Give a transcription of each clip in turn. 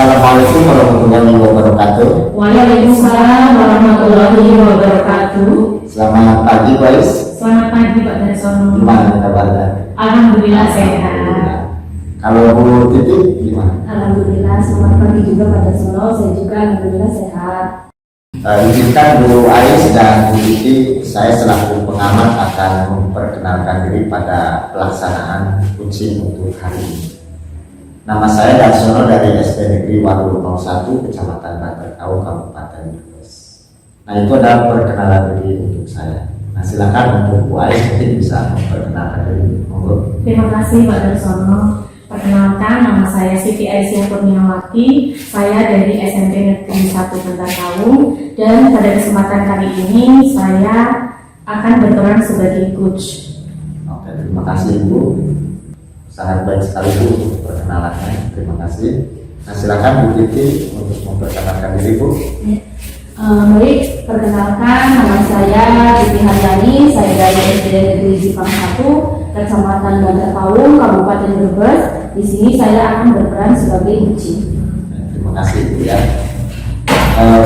Assalamualaikum warahmatullahi wabarakatuh. Waalaikumsalam warahmatullahi wabarakatuh. Selamat pagi, guys. Selamat pagi, Pak Darsono. Gimana kabarnya? Alhamdulillah sehat. Kalau Bu Titi gimana? Alhamdulillah, selamat pagi juga Pak Darsono. Saya juga alhamdulillah sehat. Izinkan Bu Ais dan Bu Titi, saya selaku pengamat akan memperkenalkan diri pada pelaksanaan coaching untuk hari ini. Nama saya Darsono dari SD Negeri Waru 01, Kecamatan Banterkau, Kabupaten Brebes. Nah, itu adalah perkenalan diri untuk saya. Nah, silakan untuk Bu Ais mungkin bisa memperkenalkan diri. Monggo. Terima kasih Pak Darsono. Perkenalkan, nama saya Siti Aisyah Kurniawati. Saya dari SMP Negeri 1 Banterkau, dan pada kesempatan kali ini saya akan berperan sebagai coach. Oke, terima kasih Bu. Sangat baik sekali Bu untuk perkenalannya. Terima kasih. Nah, silakan Bu Titi untuk memperkenalkan diri Bu. Baik, perkenalkan nama saya Titi Haryani. Saya dari SD Negeri Jepang 1, Kecamatan Banterkau, Kabupaten Brebes. Di sini saya akan berperan sebagai coach. Terima kasih Bu ya.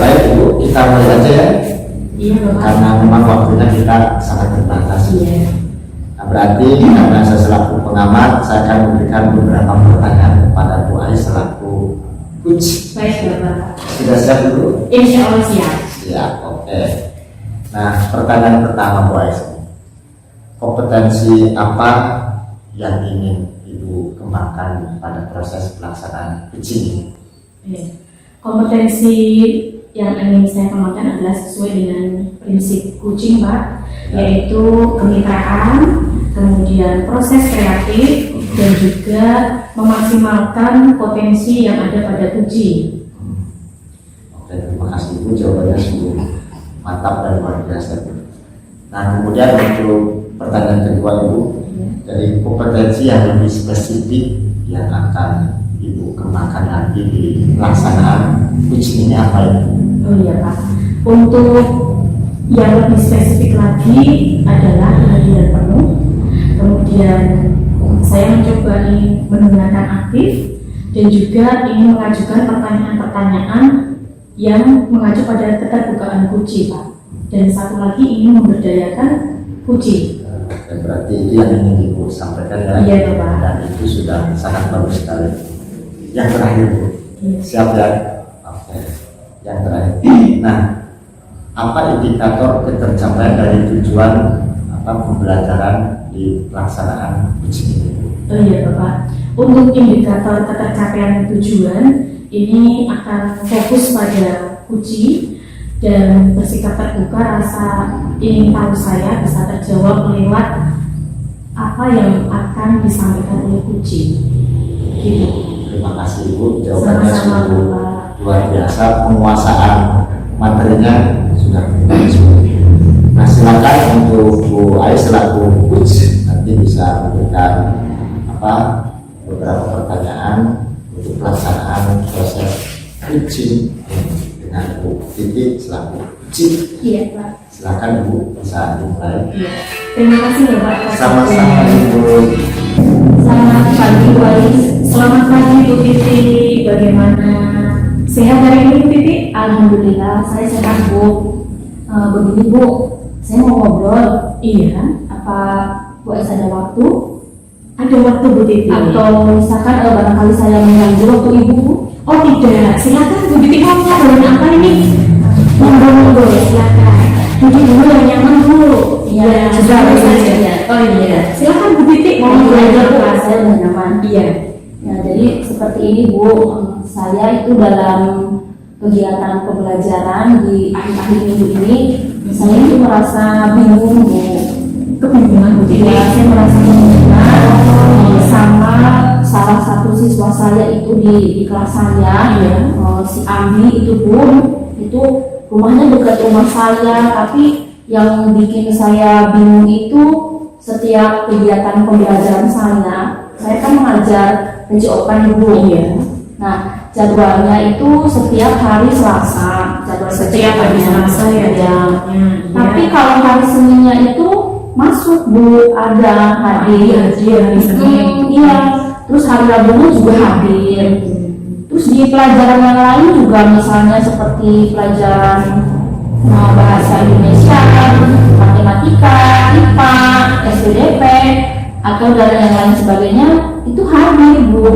Baik Bu, kita mulai aja ya. Iya Bapak. Karena memang waktunya kita sangat terbatas. Iya. Nah, berarti karena saya selaku pengamat, saya akan memberikan beberapa pertanyaan kepada Bu Ais selaku coach. Baik Bapak. Sudah siap dulu? Insya Allah siap. Siap, oke. Nah, pertanyaan pertama Bu Ais, kompetensi apa yang ingin Ibu kembangkan pada proses pelaksanaan coaching ini? Iya. Kompetensi yang ingin saya kembangkan adalah sesuai dengan prinsip coaching Pak, yaitu kemitraan, kemudian proses kreatif, dan juga memaksimalkan potensi yang ada pada coaching. Oke, terima kasih Bu, jawabannya sungguh mantap dan luar biasa. Nah, kemudian untuk pertanyaan kedua Ibu, jadi kompetensi yang lebih spesifik yang akan Ibu kembangkan nanti di pelaksanaan coaching ini apa ya? Oh iya Pak, untuk yang lebih spesifik lagi adalah kehadiran penuh. Kemudian saya mencoba ingin mendengarkan aktif dan juga ingin mengajukan pertanyaan-pertanyaan yang mengacu pada keterbukaan coaching Pak. Dan satu lagi ingin memberdayakan coaching. Berarti itu yang ingin Ibu sampaikan ya? Iya Bapak. Dan itu sudah sangat bagus sekali. Yang terakhir Bu, siap ya? Oke. Yang terakhir. Nah, apa indikator ketercapaian dari tujuan pembelajaran di pelaksanaan coaching ini? Oh iya Bapak, untuk indikator ketercapaian tujuan ini akan fokus pada coaching dan bersikap terbuka. Rasa ingin tahu saya bisa terjawab lewat apa yang akan disampaikan oleh coaching. Gitu. Terima kasih Bu, jawabannya Sama-sama, sungguh Bapak. luar biasa, penguasaan materinya sudah bagus. Nah, silakan untuk Bu Ais selaku coach nanti bisa memberikan beberapa pertanyaan untuk pelaksanaan proses coaching dengan Bu Titi selaku coach. Iya Pak. Silakan Bu, bisa dimulai. Iya. Terima kasih Bapak. Sama-sama Ibu. Selamat pagi Bu Ais. Selamat pagi Bu Titi, bagaimana? Sehat hari ini Bu Titi? Alhamdulillah saya sehat Bu. Begini Bu, saya mau ngobrol. Iya. Apa Bu Ais ada waktu? Ada waktu Bu Titi? Atau misalkan barangkali saya mengganggu waktu Ibu? Oh tidak, silakan Bu Titi, mau ngobrolin apa ini? Monggo silakan. Duduk dulu yang nyaman dulu. Iya, sudah sudah, saja. iya. Oh iya, silakan Bu Titi, mau Iya, ngobrol Bu, apa? saya udah nyaman. Iya. Nah, jadi seperti ini Bu, saya itu dalam kegiatan pembelajaran di akhir-akhir minggu ini, saya itu merasa bingung Bu. Kebingungan Bu Titi. Ya, saya merasa kebingungan sama salah satu siswa saya itu di kelas saya, Iya. si Andi itu Bu, itu rumahnya dekat rumah saya, tapi yang bikin saya bingung itu setiap kegiatan pembelajaran saya kan mengajar PJOK Bu. Iya. Nah, jadwalnya itu setiap hari Selasa, jadwal Setiap hari Selasa ya jadwalnya. Tapi kalau hari Seninnya itu masuk Bu, ada hadir. Iya, hari Senin. Iya. Terus hari Rabunya juga hadir. Terus dia di pelajaran yang lain juga, misalnya seperti pelajaran bahasa Indonesia, matematika, IPA, SPDP, atau dan yang lain sebagainya, itu hadir, Bu.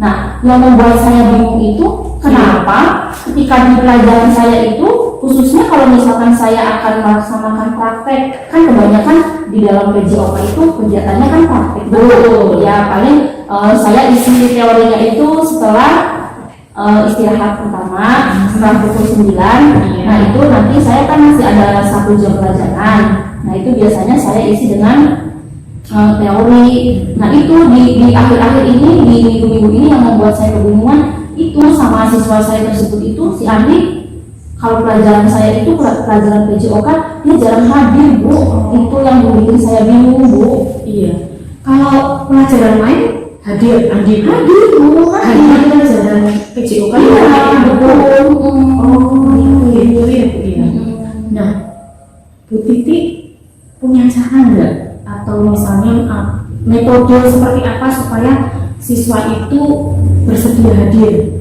Nah, yang membuat saya bingung itu kenapa ketika di pelajaran saya itu, khususnya kalau misalkan saya akan melaksanakan praktek, kan kebanyakan di dalam PJOK itu kegiatannya kan praktek dulu. Ya paling saya isi teorinya itu setelah istirahat pertama, setelah pukul 9. Nah itu nanti saya kan masih ada 1 jam pelajaran. Nah itu biasanya saya isi dengan teori. Nah itu di akhir-akhir ini, di minggu-minggu ini yang membuat saya kebingungan itu sama siswa saya tersebut itu, si Andi, kalau pelajaran saya itu pelajaran PJOK dia jarang hadir, Bu. Itu yang bikin saya bingung, Bu. Iya. Kalau pelajaran lain hadir, Andi Hadir, Bu. hadir pelajaran PJOK. Iya, betul. Oh, gitu ya, Bu. Iya. Nah, Bu Titi punya cara nggak, atau misalnya metode seperti apa supaya siswa itu bersedia hadir?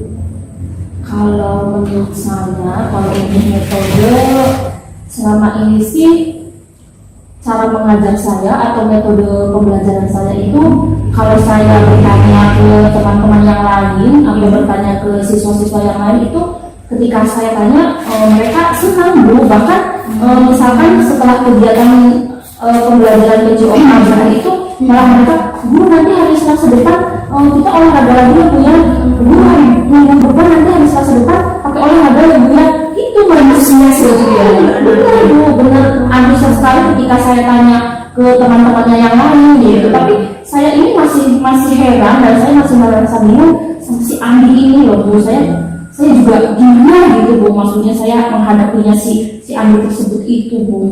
Kalau menurut saya, kalau ini metode selama ini sih, cara mengajar saya atau metode pembelajaran saya itu, kalau saya bertanya ke teman-teman yang lain atau bertanya ke siswa-siswa yang lain itu, ketika saya tanya mereka senang, Bu. Bahkan misalkan setelah kegiatan pembelajaran PJOK itu, malah mereka, Bu, nanti hari Selasa depan kita olahraga lagi ya, Bu ya. Bu, minggu depan nanti hari Selasa depan pakai olahraga ya, Bu ya. Itu manusia sih, ya. Benar, Bu, benar antusias sekali ketika saya tanya ke teman-temannya yang lain gitu. Tapi saya ini masih heran dan saya masih merasa bingung sama si Andi ini loh, Bu. Saya juga gimana gitu, Bu. Maksudnya saya menghadapinya si Andi tersebut itu, Bu.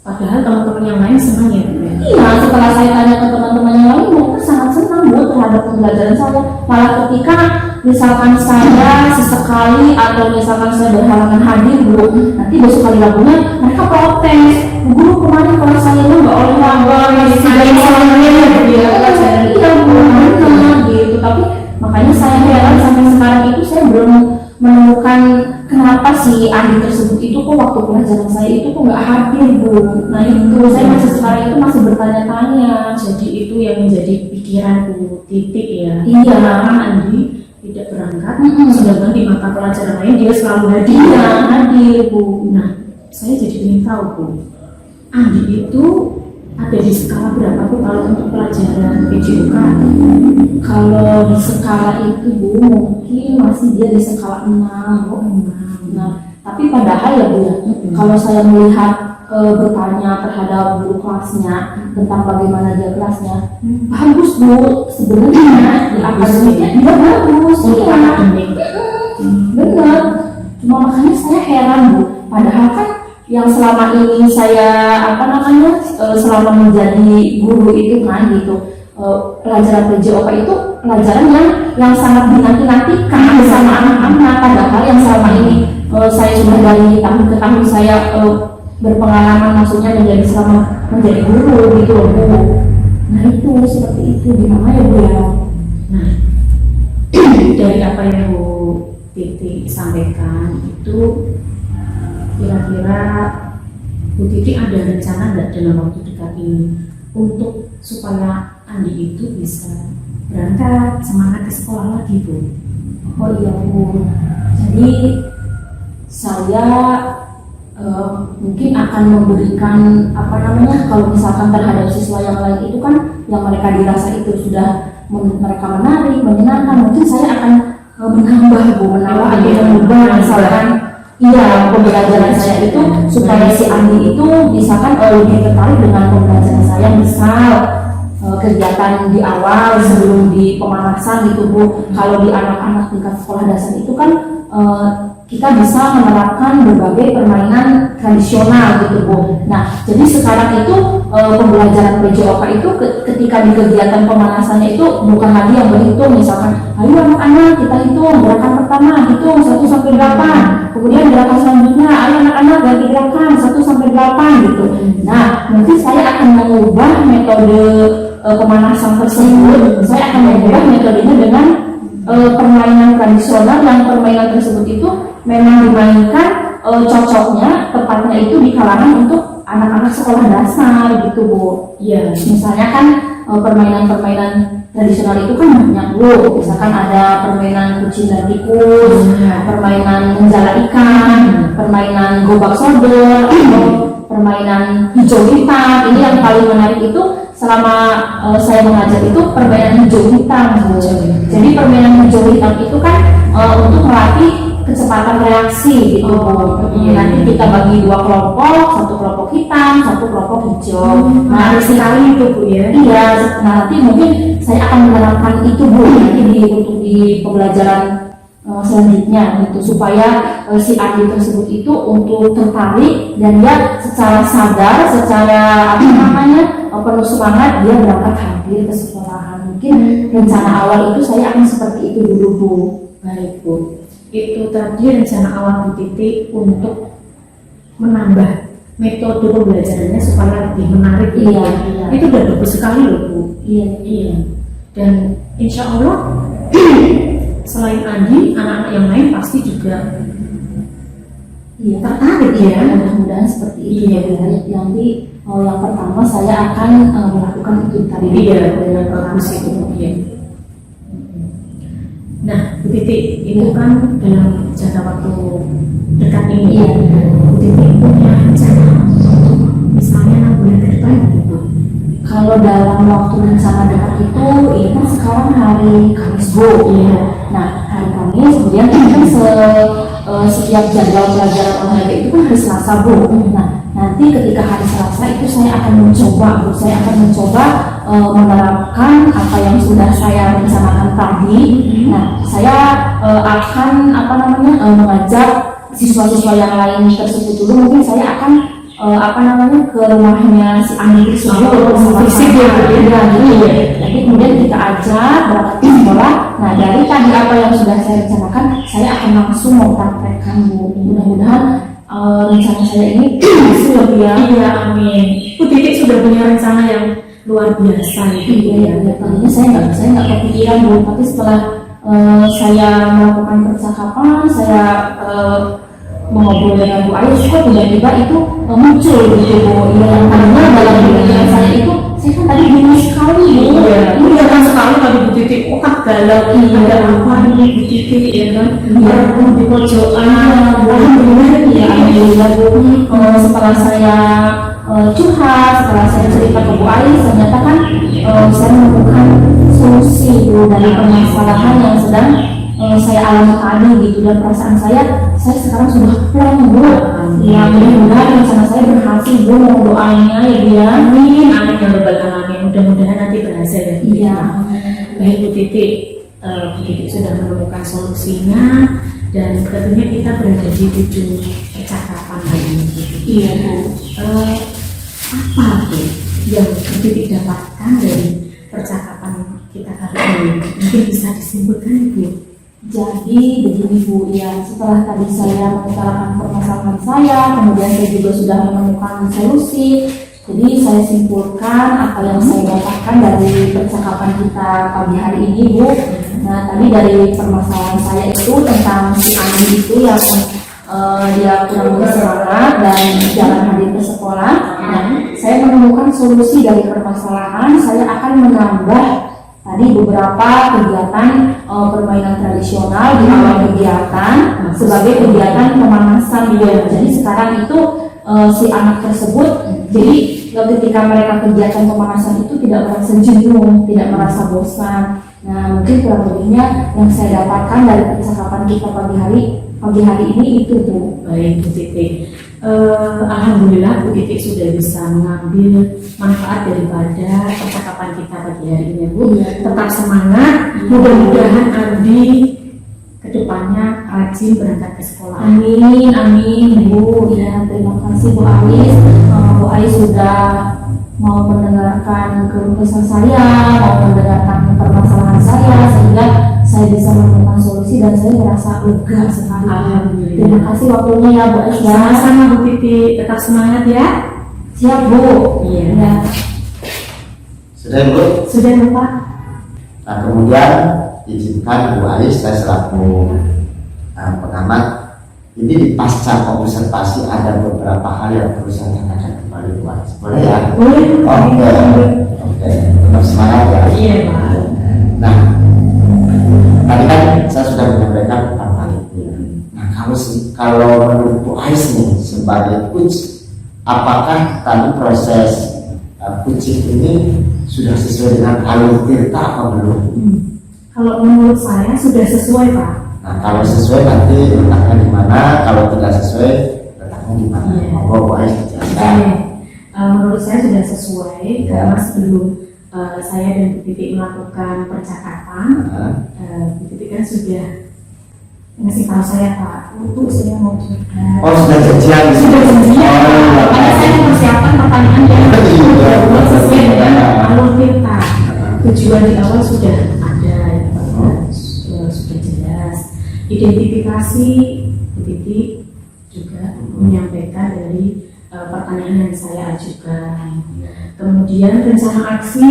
Padahal teman-teman yang lain senang ya, Bu. Iya, setelah saya tanya ke teman-teman yang lain, mereka sangat senang, Bu, terhadap pembelajaran saya. Malah ketika misalkan saya sesekali atau misalkan saya berhalangan hadir, Bu, nanti besok hari Rabunya mereka protes. Bu Guru, kemarin kalau saya nggak olahraga, iya, Bu, benar gitu. Tapi makanya saya heran sampai sekarang itu saya belum menemukan kenapa si Andi tersebut itu kok waktu pelajaran saya itu kok nggak hadir, Bu. Nah itu saya masih sekarang itu masih bertanya-tanya. Jadi itu yang menjadi pikiran Bu Titi ya. Iya. Kenapa Andi tidak berangkat, sedangkan di mata pelajaran lain dia selalu hadir. Iya, hadir, Bu. Nah, saya jadi ingin tahu, Bu, Andi itu ada di skala berapa, Bu, kalau untuk pelajaran PJOK? Kalau di skala itu, Bu, mungkin masih dia di skala 6. Nah, tapi padahal ya, Bu, kalau saya melihat bertanya terhadap guru kelasnya tentang bagaimana dia kelasnya, bagus, Bu. Sebenarnya di akademiknya dia bagus, Untuk iya. akademik. Benar. Cuma makanya saya heran, Bu. Padahal kan yang selama ini saya selama menjadi guru itu kan gitu, pelajaran PJOK itu pelajaran yang sangat dinanti-nantikan sama anak-anak. Padahal yang selama ini saya sudah dari tahun ke tahun saya berpengalaman, maksudnya menjadi guru gitu loh, Bu. Nah itu seperti itu, gimana ya, Bu ya? Nah, dari apa yang Bu Titi sampaikan itu, kira-kira Bu Titi ada rencana nggak dalam waktu dekat ini untuk supaya Andi itu bisa berangkat semangat ke sekolah lagi, Bu? Oh iya, Bu. Jadi saya mungkin akan memberikan kalau misalkan terhadap siswa yang lain itu kan yang mereka dirasa itu sudah mereka menarik, menyenangkan, mungkin saya akan menambah, Bu, ada yang mengubah misalkan pembelajaran saya itu supaya si Andi itu misalkan lebih tertarik dengan pembelajaran saya. Misal kegiatan di awal sebelum di pemanasan gitu, Bu. Kalau di anak-anak tingkat sekolah dasar itu kan kita bisa menerapkan berbagai permainan tradisional gitu, Bu. Nah, jadi sekarang itu pembelajaran PJOK itu ketika di kegiatan pemanasannya itu bukan lagi yang berhitung, misalkan ayo anak-anak kita hitung gerakan pertama, hitung 1 sampai 8, kemudian gerakan selanjutnya ayo anak-anak ganti gerakan 1 sampai 8 gitu. Nah, mungkin saya akan mengubah metode pemanasan tersebut. Saya akan mengubah metodenya dengan permainan tradisional yang permainan tersebut itu memang dimainkan cocoknya tepatnya itu di kalangan untuk anak-anak sekolah dasar gitu Bu. Iya. Misalnya kan permainan-permainan tradisional itu kan banyak Bu. Misalkan ada permainan kucing dan tikus, permainan menjala ikan, permainan gobak sodor, atau permainan hijau hitam. Ini yang paling menarik itu selama saya mengajar itu permainan hijau hitam Bu. Jadi permainan hijau hitam itu kan untuk melatih kecepatan reaksi gitu Bu. Nanti kita bagi dua kelompok, satu kelompok hitam, satu kelompok hijau. Nah sekali itu Bu ya. iya, nanti mungkin saya akan menerapkan itu Bu nanti untuk di pembelajaran selanjutnya gitu supaya si adik tersebut itu untuk tertarik dan dia secara sadar, secara apa namanya penuh semangat dia berangkat hadir ke sekolahan. Mungkin rencana awal itu saya akan seperti itu dulu Bu. Baik Bu. Itu tadi rencana awal Bu Titi untuk menambah metode pembelajarannya supaya lebih menarik. Iya. Itu udah bagus sekali loh Bu. Iya. Dan insya Allah selain Andi, anak-anak yang lain pasti juga tertarik ya. Mudah-mudahan seperti itu ya Bu. Nanti yang pertama saya akan melakukan itu tadi. Iya, dengan bagus itu mungkin. Nah, Bu Titi, itu kan dalam jangka waktu dekat ini, Iya. Bu Titi punya rencana untuk misalnya 6 bulan ke depan gitu. Kalau dalam waktu rencana dekat itu, ini kan sekarang hari Kamis Bu. Iya. Nah, hari Kamis, kemudian ini kan setiap jadwal pelajaran olahraga itu kan hari Selasa Bu. Nah, nanti ketika hari Selasa itu saya akan mencoba Bu, saya akan mencoba menerapkan apa yang sudah saya rencanakan tadi. Nah, saya akan mengajak siswa-siswa yang lain tersebut dulu. Mungkin saya akan ke rumahnya si Ani tersebut bersama fisik ya, gitu ya. Nanti kemudian kita ajak berangkat ke sekolah. Nah, dari tadi apa yang sudah saya rencanakan, saya akan langsung mempraktekkan Bu. Mudah-mudahan rencana saya ini berhasil lebih ya. Iya, amin. Bu Titi sudah punya rencana yang luar biasa gitu ya. Tadinya saya nggak kepikiran Bu, tapi setelah saya melakukan percakapan, saya mengobrol dengan Bu Ais, kok tiba-tiba itu muncul gitu Bu. Yang tadinya dalam pikiran saya itu, saya kan tadi bingung sekali Bu. Ini kan sekali tadi Bu Titi, kan galau, ada apa ini Bu Titi ya kan? Walaupun di pojokan, Alhamdulillah Bu. Setelah saya curhat, setelah saya cerita ke Bu Ais, ternyata kan saya menemukan solusi Bu dari permasalahan yang sedang saya alami tadi gitu, dan perasaan saya sekarang sudah plong Bu. Ya mudah-mudahan rencana saya berhasil Bu, mau doanya ya Bu ya. Amin, amin ya rabbal alamin. Mudah-mudahan nanti berhasil ya. Iya. Baik Bu Titi, Bu Titi sudah menemukan solusinya dan tentunya kita berada di ujung percakapan hari ini. Iya Bu. Apa Bu yang Bu Titi dapatkan dari percakapan kita kali ini? Mungkin bisa disimpulkan Bu. Jadi begini Bu, ya setelah tadi saya mengutarakan permasalahan saya, kemudian saya juga sudah menemukan solusi. Jadi saya simpulkan apa yang saya dapatkan dari percakapan kita pagi hari ini Bu. Nah tadi dari permasalahan saya itu tentang si Ani itu yang dia kurang bersemangat dan jarang hadir ke sekolah. Nah saya menemukan solusi dari permasalahan. Saya akan menambah tadi beberapa kegiatan permainan tradisional di awal kegiatan sebagai kegiatan pemanasan ya. Jadi sekarang itu si anak tersebut, jadi ketika mereka kegiatan pemanasan itu tidak merasa jenuh, tidak merasa bosan. Nah mungkin kurang lebihnya yang saya dapatkan dari percakapan kita pagi hari ini itu Bu. Baik Bu Titi. Alhamdulillah Bu Titi sudah bisa mengambil manfaat daripada percakapan kita pagi hari ini Bu. Tetap semangat, mudah-mudahan Andi kedepannya rajin berangkat ke sekolah. Amin, amin Bu. Ya terima kasih Bu Ais. Bu Ais sudah mau mendengarkan keluh kesah saya, mau mendengarkan permasalahan saya, sehingga saya bisa menemukan solusi dan saya merasa lega sekali. Alhamdulillah. Terima kasih waktunya ya Bu Ais. Sama-sama Bu Titi, tetap semangat ya. Siap Bu. Iya. Ya. Sudah Bu? Sudah Pak. Nah kemudian izinkan Bu Ais, saya selaku pengamat, ini di pasca observasi ada beberapa hal yang perlu saya tanyakan kembali Bu Ais. Boleh ya? Boleh. Oke, tetap semangat ya. Iya, Pak. Nah, tadi kan saya sudah menyampaikan tentang hal itu ya. Nah, kalau menurut Bu Ais nih sebagai coach, apakah tadi proses coaching ini sudah sesuai dengan alur tirta atau belum? Kalau menurut saya sudah sesuai, Pak. Nah, kalau sesuai nanti letaknya di mana, kalau tidak sesuai letaknya di mana? Iya. Monggo Bu Ais dijelaskan. Menurut saya sudah sesuai Ya. karena sebelum saya dan Bu Titi melakukan percakapan, Nah, Bu Titi kan sudah ngasih tahu saya, Pak, untuk saya mau curhat. oh, sudah janjian. Sudah janjian, makanya saya mempersiapkan pertanyaan yang Iya. sesuai dengan alur kita. Tujuan di awal sudah ada, ya, Pak. Sudah jelas. Identifikasi Bu Titi juga menyampaikan dari pertanyaan yang saya ajukan. Kemudian rencana aksi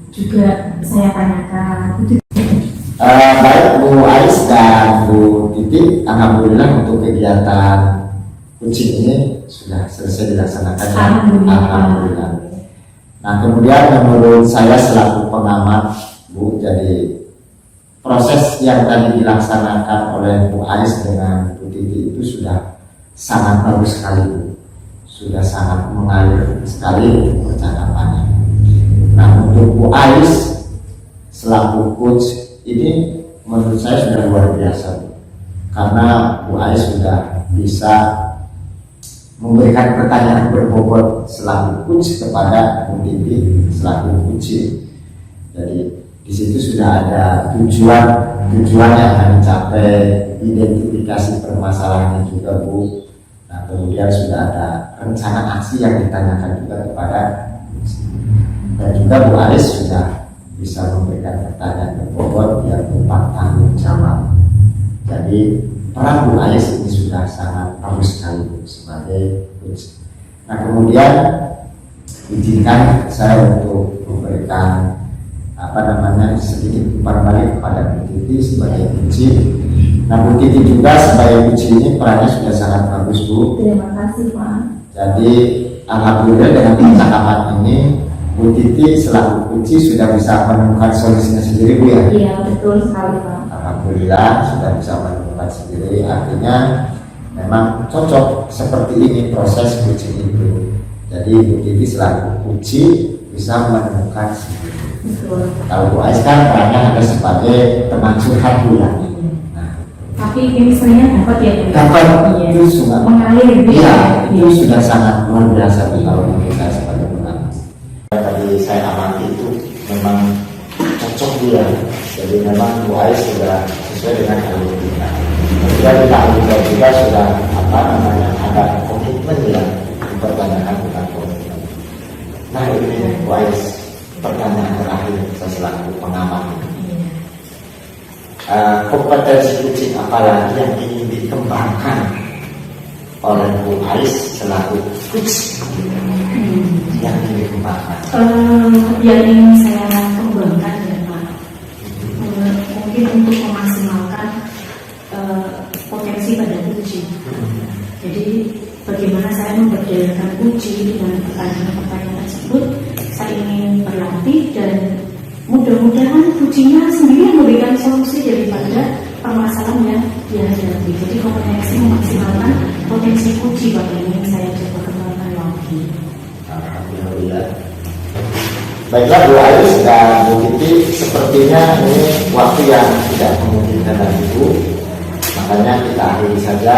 juga saya tanyakan. Baik Bu Ais dan Bu Titi, alhamdulillah untuk kegiatan coaching ini sudah selesai dilaksanakan. Alhamdulillah. Nah, kemudian menurut saya selaku pengamat Bu, jadi proses yang tadi dilaksanakan oleh Bu Ais dengan Bu Titi itu sudah sangat bagus sekali Bu. Sudah sangat mengalir sekali percakapannya. Nah, untuk Bu Ais selaku coach ini menurut saya sudah luar biasa Bu. Karena Bu Ais sudah bisa memberikan pertanyaan berbobot selaku coach kepada Bu Titi selaku coach. Jadi di situ sudah ada tujuan yang akan dicapai, identifikasi permasalahannya juga Bu. Nah, kemudian sudah ada rencana aksi yang ditanyakan juga kepada coach. Dan juga Bu Ais sudah bisa memberikan pertanyaan berbobot yang berupa tanggung jawab. Jadi peran Bu Ais ini sudah sangat bagus sekali Bu, sebagai coach. Nah, kemudian izinkan saya untuk memberikan sedikit umpan balik kepada Bu Titi sebagai coach. Nah, Bu Titi juga sebagai coach ini perannya sudah sangat bagus Bu. Terima kasih, Pak. Jadi alhamdulillah dengan percakapan ini Bu Titi selaku kunci sudah bisa menemukan solusinya sendiri Bu ya. Iya, betul sekali, Pak. Alhamdulillah sudah bisa menemukan sendiri, artinya memang cocok seperti ini proses coaching itu. Jadi Bu Titi selaku kunci bisa menemukan sendiri. Betul. Kalau Bu Ais kan perannya ada sebagai teman curhat Bu ya. Nah, Tapi ini sebenarnya dapat ya, Bu? dapat Iya. itu sudah Mengalir gitu iya, ya. itu sudah sangat luar biasa Bu kalau menurut saya sebagai pengamat. Tadi saya amati itu memang cocok Bu ya. Jadi memang Bu Ais sudah sesuai dengan alur kita. Kemudian kita juga sudah ada komitmen yang dipertanyakan tentang komitmen. Nah, ini Bu Ais, pertanyaan terakhir saya selaku pengamat. Kompetensi coaching apa lagi yang ingin dikembangkan oleh Bu Ais selaku coach yang ingin dikembangkan? Yang ingin saya kembangkan ya Pak, mungkin untuk memaksimalkan potensi pada uji. Jadi bagaimana saya memberdayakan uji dengan pertanyaan-pertanyaan tersebut, saya ingin berlatih dan mudah-mudahan ujinya sendiri yang memberikan solusi daripada permasalahan yang dihadapi. Jadi kompetensi memaksimalkan potensi uji Pak ini saya coba kembangkan lagi. Alhamdulillah. Baiklah Bu Ais dan Bu Titi, sepertinya ini waktu yang tidak memungkinkan lagi Bu. Makanya kita akhiri saja.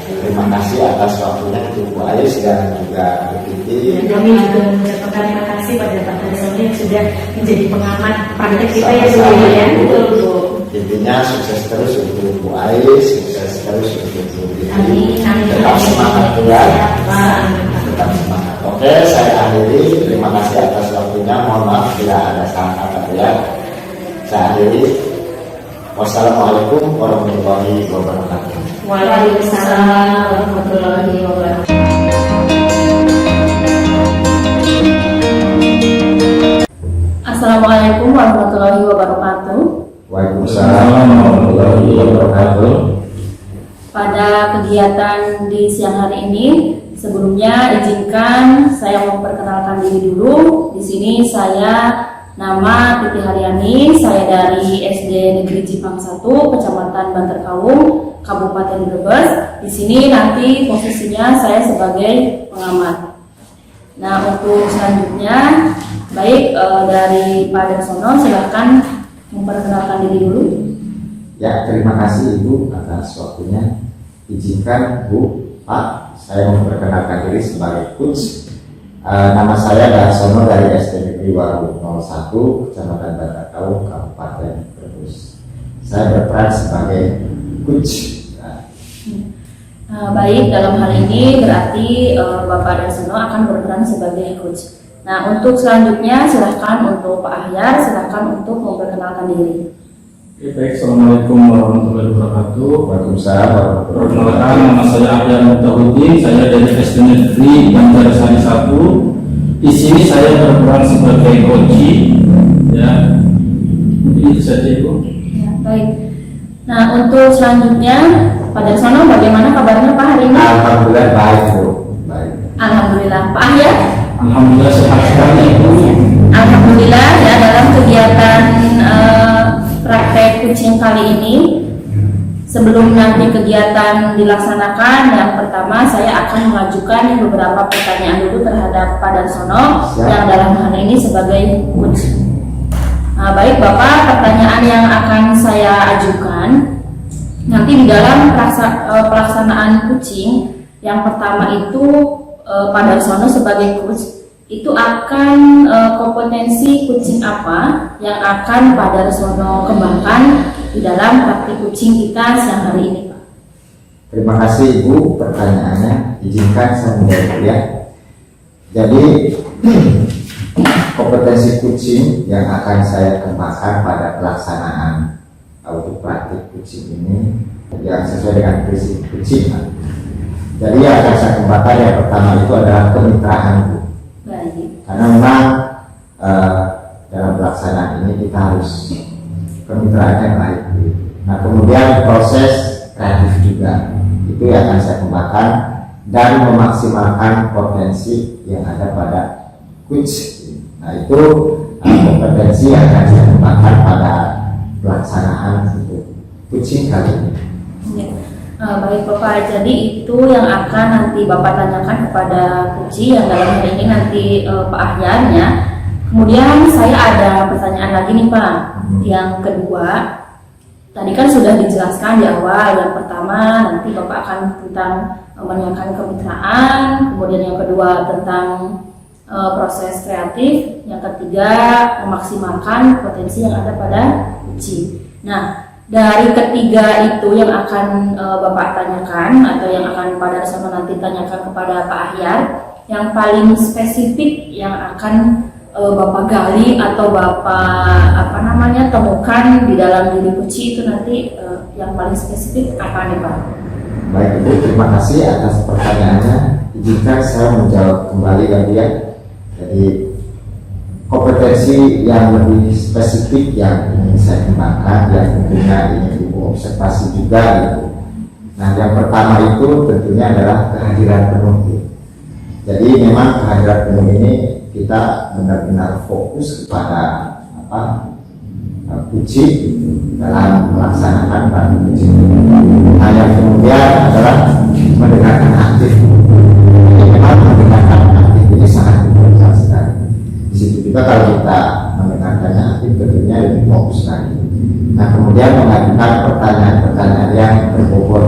Terima kasih atas waktunya untuk Bu Ais dan juga Bu Titi. Kami juga mengucapkan terima kasih pada Pak Darsoni yang sudah menjadi pengamat praktek kita ya Bu Sama-sama, ya. Bu. Betul Bu. Intinya sukses terus untuk Bu Ais, sukses terus untuk Bu Titi. Amin. Tetap semangat ya. Pak. Tetap semangat. Oke, saya akhiri. Terima kasih atas waktunya. Mohon maaf bila ada salah kata ya. Saya akhiri. Wassalamualaikum warahmatullahi wabarakatuh. Waalaikumsalam warahmatullahi wabarakatuh. Assalamualaikum warahmatullahi wabarakatuh. Waalaikumsalam warahmatullahi wabarakatuh. Pada kegiatan di siang hari ini, sebelumnya izinkan saya memperkenalkan diri dulu. Di sini saya nama Titi Haryani, saya dari SD Negeri Jipang 1, Kecamatan Banterkawung, Kabupaten Brebes. Di sini nanti posisinya saya sebagai pengamat. Nah, untuk selanjutnya, baik dari Pak Darsono, silahkan memperkenalkan diri dulu. Ya, terima kasih Ibu atas waktunya. Izinkan Bu, Pak, saya memperkenalkan diri sebagai coach. Nama saya Darsono dari SD Negeri Waru 01, Kecamatan Banterkawung, Kabupaten Brebes. Saya berperan sebagai coach. Baik, dalam hal ini berarti Bapak Darsono akan berperan sebagai coach. Nah, untuk selanjutnya silahkan untuk Pak Ahyar, silahkan untuk memperkenalkan diri. Baik, Assalamualaikum warahmatullahi wabarakatuh. Waalaikumsalam warahmatullahi wabarakatuh. Perkenalkan, nama saya Ahyar Mutahudin, saya dari SD Negeri Banjarsari 1. Di sini saya berperan sebagai coach. Ya, mungkin itu saja Ibu. Ya, baik. Nah, untuk selanjutnya Pak Darsono, bagaimana kabarnya Pak hari ini? Alhamdulillah baik Bu. Baik. Alhamdulillah. Pak Ahyar? Alhamdulillah sehat sekali Ibu. Alhamdulillah ya, dalam kegiatan praktek kucing kali ini, sebelum nanti kegiatan dilaksanakan, yang pertama saya akan mengajukan beberapa pertanyaan dulu terhadap Pak Darsono yang dalam hal ini sebagai coach. Nah, baik Bapak, pertanyaan yang akan saya ajukan nanti di dalam pelaksanaan kucing, yang pertama itu Pak Darsono sebagai coach itu akan kompetensi kucing apa yang akan Pak Darsono kembangkan di dalam praktik kucing kita siang hari ini, Pak? Terima kasih Ibu pertanyaannya. Izinkan saya menjawab ya. Jadi kompetensi kucing yang akan saya kembangkan pada pelaksanaan untuk praktik kucing ini yang sesuai dengan prinsip kucing. Jadi yang akan saya kembangkan yang pertama itu adalah kemitraan Bu. Baik. Karena memang dalam pelaksanaan ini kita harus kemitraan yang baik. Nah, kemudian proses kreatif juga itu yang akan saya kembangkan dan memaksimalkan potensi yang ada pada coach. Nah, itu kompetensi yang akan saya kembangkan pada pelaksanaan untuk kucing kali ini. Ya. Baik Bapak, jadi itu yang akan nanti Bapak tanyakan kepada kucing yang dalam hal ini nanti Pak Ahyar ya. Kemudian saya ada pertanyaan lagi nih Pak. Yang kedua, tadi kan sudah dijelaskan di awal. Yang pertama nanti Bapak akan tentang menanyakan kemitraan, kemudian yang kedua tentang proses kreatif, yang ketiga memaksimalkan potensi yang ada pada kucing. Nah, dari ketiga itu yang akan Bapak tanyakan atau yang akan Pak Darsono nanti tanyakan kepada Pak Ahyar, yang paling spesifik yang akan Bapak gali atau Bapak temukan di dalam diri kucing itu nanti yang paling spesifik apa nih Pak? Baik Ibu, terima kasih atas pertanyaannya. Izinkan saya menjawab kembali lagi ya. Jadi kompetensi yang lebih spesifik yang ingin saya kembangkan, yang tentunya ingin Ibu observasi juga gitu. Nah, yang pertama itu tentunya adalah kehadiran penuh. Jadi memang kehadiran penuh ini kita benar-benar fokus kepada kucing gitu, dalam melaksanakan praktik kucing. Nah, yang kemudian adalah mendengarkan aktif. Memang mendengarkan aktif ini sangat diperlukan sekali. Di situ juga kalau kita mendengarkannya aktif tentunya lebih fokus lagi. Nah, kemudian mengajukan pertanyaan-pertanyaan yang berbobot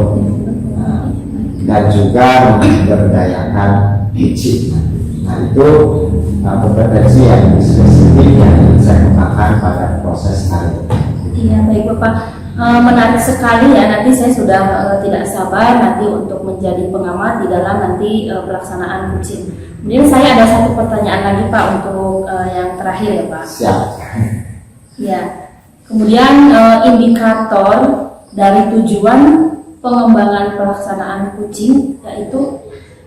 dan juga memberdayakan kucing. Nah, itu kompetensi yang lebih spesifik yang ingin saya kembangkan pada proses kali ini. Iya, baik Bapak. Menarik sekali ya, nanti saya sudah tidak sabar nanti untuk menjadi pengamat di dalam nanti pelaksanaan kucing. Kemudian saya ada satu pertanyaan lagi Pak untuk yang terakhir ya Pak. Siap. Ya. Kemudian indikator dari tujuan pengembangan pelaksanaan kucing yaitu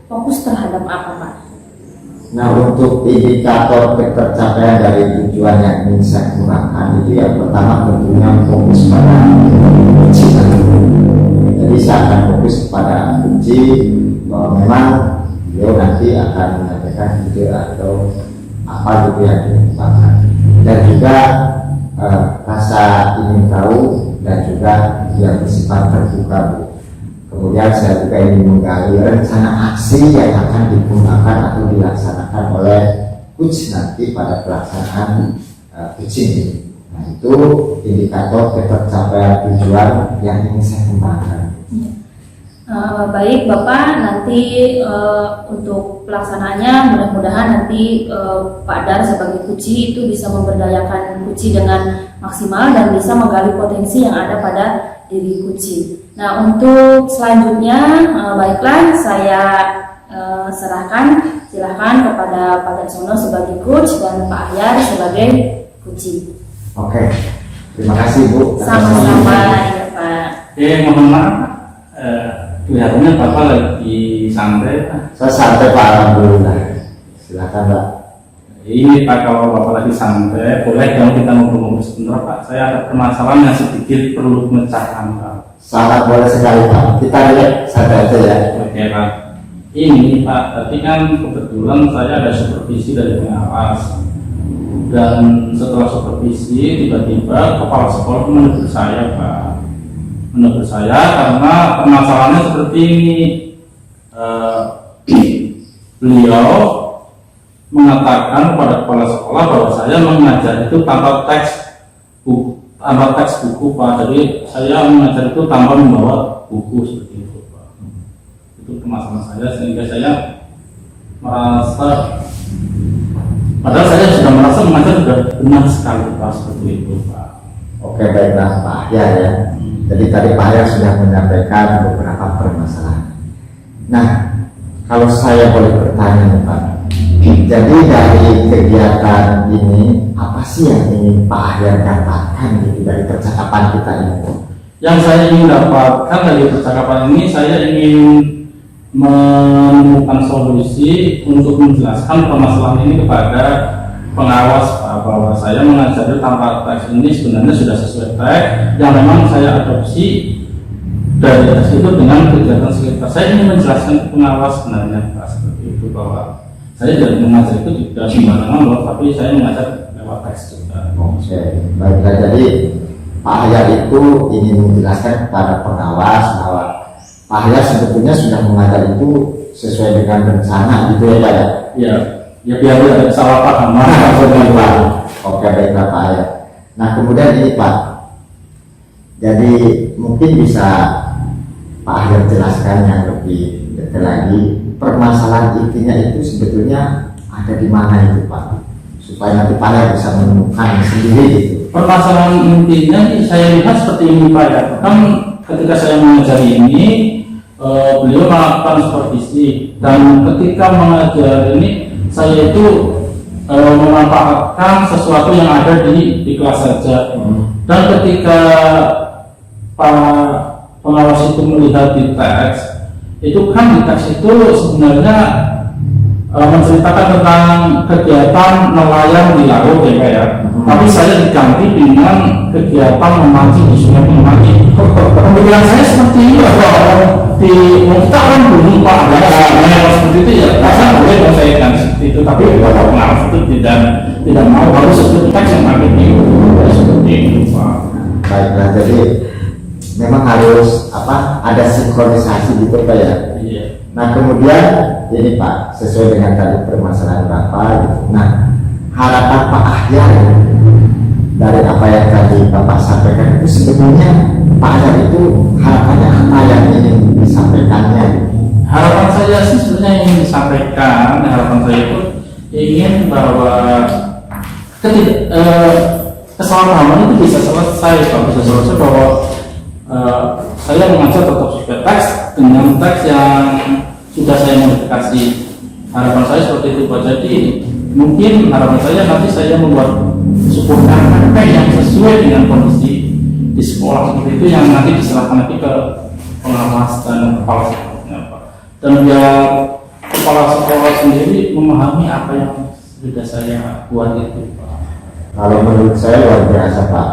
fokus terhadap apa Pak? Nah, untuk indikator ketercapaian dari tujuan yang ingin saya kembangkan itu yang pertama tentunya fokus pada kunci. Jadi saya akan fokus kepada kunci bahwa memang beliau nanti akan menyampaikan ide atau apa gitu yang dikembangkan, dan juga rasa ingin tahu dan juga yang bersifat terbuka, Bu. Kemudian saya juga ingin menggali rencana aksi yang akan digunakan atau dilaksanakan oleh coach nanti pada pelaksanaan coaching. Nah, itu indikator ketercapaian tujuan yang ingin saya kembangkan. Baik Bapak, nanti untuk pelaksanaannya mudah-mudahan nanti Pak Dar sebagai Kuci itu bisa memberdayakan Kuci dengan maksimal dan bisa menggali potensi yang ada pada diri Kuci. Nah, untuk selanjutnya baiklah saya silahkan kepada Pak Darsono sebagai coach dan Pak Ahyar sebagai Kuci. Oke, terima kasih Bu. Sama-sama ya Pak. Mohon maaf, kelihatannya Bapak lagi santai, Pak. Saya santai Pak, alhamdulillah. Silakan Pak. Ini Pak, kalau Bapak lagi santai, boleh dong kita ngobrol-ngobrol sebentar Pak. Saya ada permasalahan yang sedikit perlu memecahkan Pak. Sangat boleh sekali Pak. Kita lihat santai aja ya. Oke Pak. Ini Pak, tadi kan kebetulan saya ada supervisi dari pengawas. Dan setelah supervisi, tiba-tiba kepala sekolah menegur saya Pak. Menegur saya karena permasalahannya seperti ini. Beliau mengatakan kepada kepala sekolah bahwa saya mengajar itu tanpa teks buku Pak. Jadi saya mengajar itu tanpa membawa buku seperti itu Pak. Itu permasalahan saya, sehingga saya merasa, padahal saya sudah merasa mengajar sudah benar sekali Pak, seperti itu Pak. Oke, baiklah Pak Ahyar ya. Jadi tadi Pak Ahyar sudah menyampaikan beberapa permasalahan. Nah, kalau saya boleh bertanya nih Pak, jadi dari kegiatan ini apa sih yang ingin Pak Ahyar dapatkan gitu dari percakapan kita ini? Yang saya ingin dapatkan dari percakapan ini, saya ingin menemukan solusi untuk menjelaskan permasalahan ini kepada pengawas Pak, bahwa saya mengajar tanpa teks ini sebenarnya sudah sesuai teks yang memang saya adopsi dari teks itu dengan kegiatan sekitar. Saya ingin menjelaskan ke pengawas sebenarnya Pak, seperti itu, bahwa saya tidak mengajar itu juga sembarangan loh, tapi saya mengajar lewat teks juga. Oke, baiklah. Jadi Pak Ahyar itu ingin menjelaskan kepada pengawas bahwa Pak Ahyar sebetulnya sudah mengajar itu sesuai dengan rencana gitu ya Pak ya? Ya biar tidak ada kesalahpahaman. Oke, baiklah Pak Ahyar. Nah, kemudian ini Pak, jadi mungkin bisa Pak Ahyar jelaskan yang lebih detail lagi, permasalahan intinya itu sebetulnya ada di mana itu Pak, supaya nanti Pak Ahyar bisa menemukan sendiri gitu. Permasalahan intinya saya lihat seperti ini Pak ya. Kan ketika saya mengajar ini, beliau melakukan supervisi, dan ketika mengajar ini saya itu memanfaatkan sesuatu yang ada di kelas saja. Dan ketika para pengawas itu melihat di teks, itu kan di teks itu sebenarnya menceritakan tentang kegiatan nelayan di laut ya Pak ya. Tapi saya diganti dengan kegiatan memancing di sungai memancing. Pemikiran saya seperti ini di kita kan belum Pak ada seperti itu ya. Saya boleh menyesuaikan seperti itu, tapi kalau pengawas itu tidak mau, harus seperti teks yang ada di seperti itu Pak. Baiklah, jadi memang harus ada sinkronisasi gitu Pak ya. Iya. Nah, kemudian ini Pak, sesuai dengan tadi permasalahan Bapak gitu. Nah, harapan Pak Ahyar dari apa yang tadi Bapak sampaikan itu sebetulnya Pak Ahyar itu harapannya apa yang ingin disampaikannya? Harapan saya sih sebenarnya ingin disampaikan, harapan saya itu ingin bahwa kesalahpahaman itu bisa selesai, bahwa saya mengajar tetap sesuai teks dengan teks yang sudah saya modifikasi. Harapan saya seperti itu Pak. Jadi mungkin harapan saya nanti saya membuat sebuah KKP yang sesuai dengan kondisi di sekolah seperti itu, yang nanti diserahkan lagi ke pengawas dan kepala sekolahnya Pak. Dan biar kepala sekolah sendiri memahami apa yang sudah saya buat itu, Pak? Kalau menurut saya luar biasa Pak.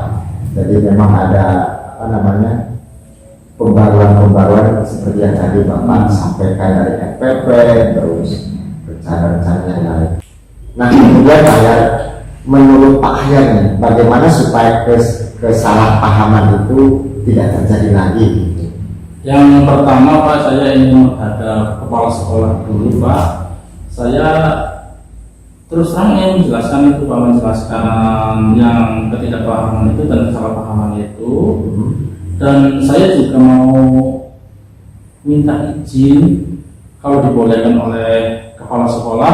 Jadi memang ada apa namanya pembaruan seperti yang tadi Bapak sampaikan dari FPP, terus rencana-rencana yang lain. Nah kemudian menurut Pak Ahyar nih, bagaimana supaya kesalahpahaman itu tidak terjadi lagi gitu? Yang pertama Pak, saya ingin menghadap kepala sekolah dulu Pak. Saya terus terang ingin menjelaskan itu Pak, menjelaskan yang ketidakpahaman itu dan kesalahpahaman itu. Dan saya juga mau minta izin kalau dibolehkan oleh kepala sekolah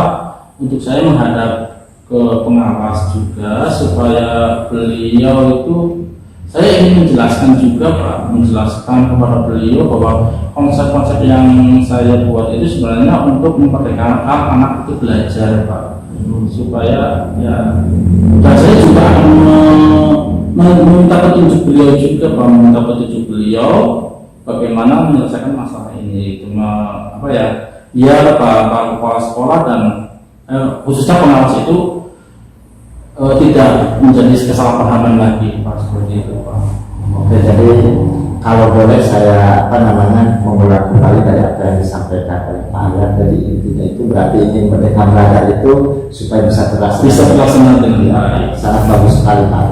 untuk saya menghadap ke pengawas juga, supaya beliau itu, saya ingin menjelaskan juga Pak, menjelaskan kepada beliau bahwa konsep-konsep yang saya buat itu sebenarnya untuk memerdekakan anak itu belajar Pak, supaya ya, dan saya juga akan meminta petunjuk beliau juga Pak, meminta petunjuk beliau bagaimana menyelesaikan masalah ini. Cuma apa ya, biar Pak kepala sekolah dan khususnya pengawas itu tidak menjadi kesalahpahaman lagi Pak, seperti itu Pak. Oke, jadi kalau boleh saya apa namanya mengulang kembali dari apa yang disampaikan oleh Pak Ahyar. Jadi intinya itu berarti ingin Merdeka Belajar itu supaya bisa terlaksana dengan baik. Sangat bagus sekali Pak.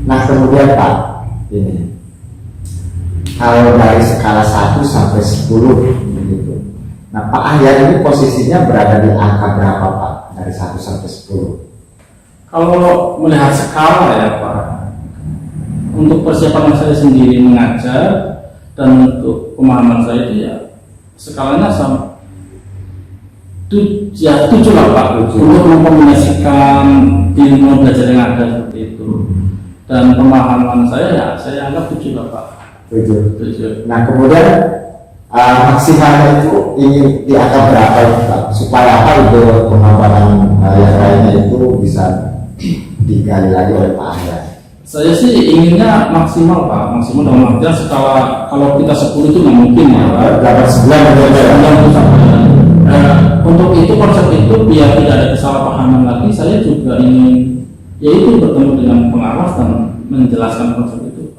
Nah kemudian Pak, ini kalau dari skala 1 sampai 10 begitu. Nah Pak Ahyar ini posisinya berada di angka berapa Pak? Dari 1 sampai 10. Kalau melihat skala ya Pak, untuk persiapan saya sendiri mengajar dan untuk pemahaman saya itu ya skalanya sama 7 lah Pak, untuk mengkombinasikan ilmu belajar yang ada seperti itu. Dan pemahaman saya ya saya anggap 7 lah Pak. 7. Nah kemudian maksimalnya itu ingin di angka berapa itu Pak? Supaya apa itu pengembangan yang lainnya itu bisa digali lagi oleh Pak Ahyar. Saya sih inginnya maksimal Pak, maksimal dalam artian skala, kalau kita 10 itu nggak mungkin ya Pak. 8, 9 sampai. Untuk itu konsep itu biar tidak ada kesalahpahaman lagi, saya juga ingin yaitu bertemu dengan pengawas dan menjelaskan konsep itu.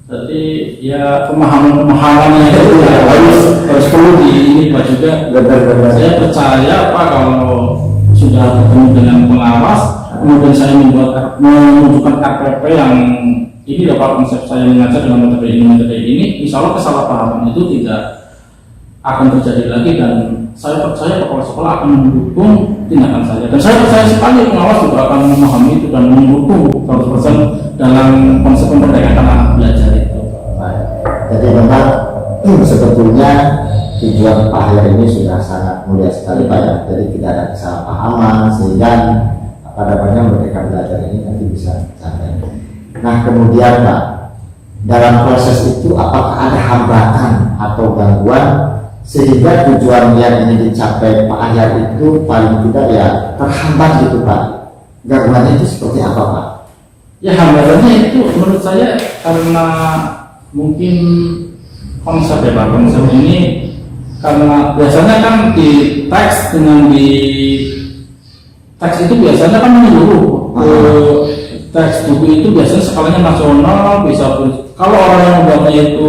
Jadi ya pemahamannya itu ya, harus perlu ini Pak juga. Saya percaya Pak kalau sudah bertemu dengan pengawas, kemudian saya menunjukkan KPP yang ini dapat konsep saya mengajar dengan metode ini, insya Allah kesalahpahaman itu tidak akan terjadi lagi, dan saya percaya kepala sekolah akan mendukung tindakan saya, dan saya percaya sekali pengawas juga akan memahami itu dan mendukung 100% dalam konsep memerdekakan anak belajar itu. Jadi memang sebetulnya tujuan Pak Ahyar ini sudah sangat mulia sekali Pak ya. Jadi tidak ada kesalahpahaman sehingga apa namanya Merdeka Belajar ini nanti bisa tercapai. Nah kemudian Pak, dalam proses itu apakah ada hambatan atau gangguan sehingga tujuan yang ingin dicapai Pak Ahyar itu paling tidak ya terhambat gitu Pak? Gangguannya itu seperti apa Pak? Ya hambatannya itu menurut saya karena mungkin konsep ya Pak, konsep ini karena biasanya kan di teks dengan di teks itu biasanya kan menyeluruh teks buku itu biasanya skalanya nasional, bisa kalau orang yang membuatnya itu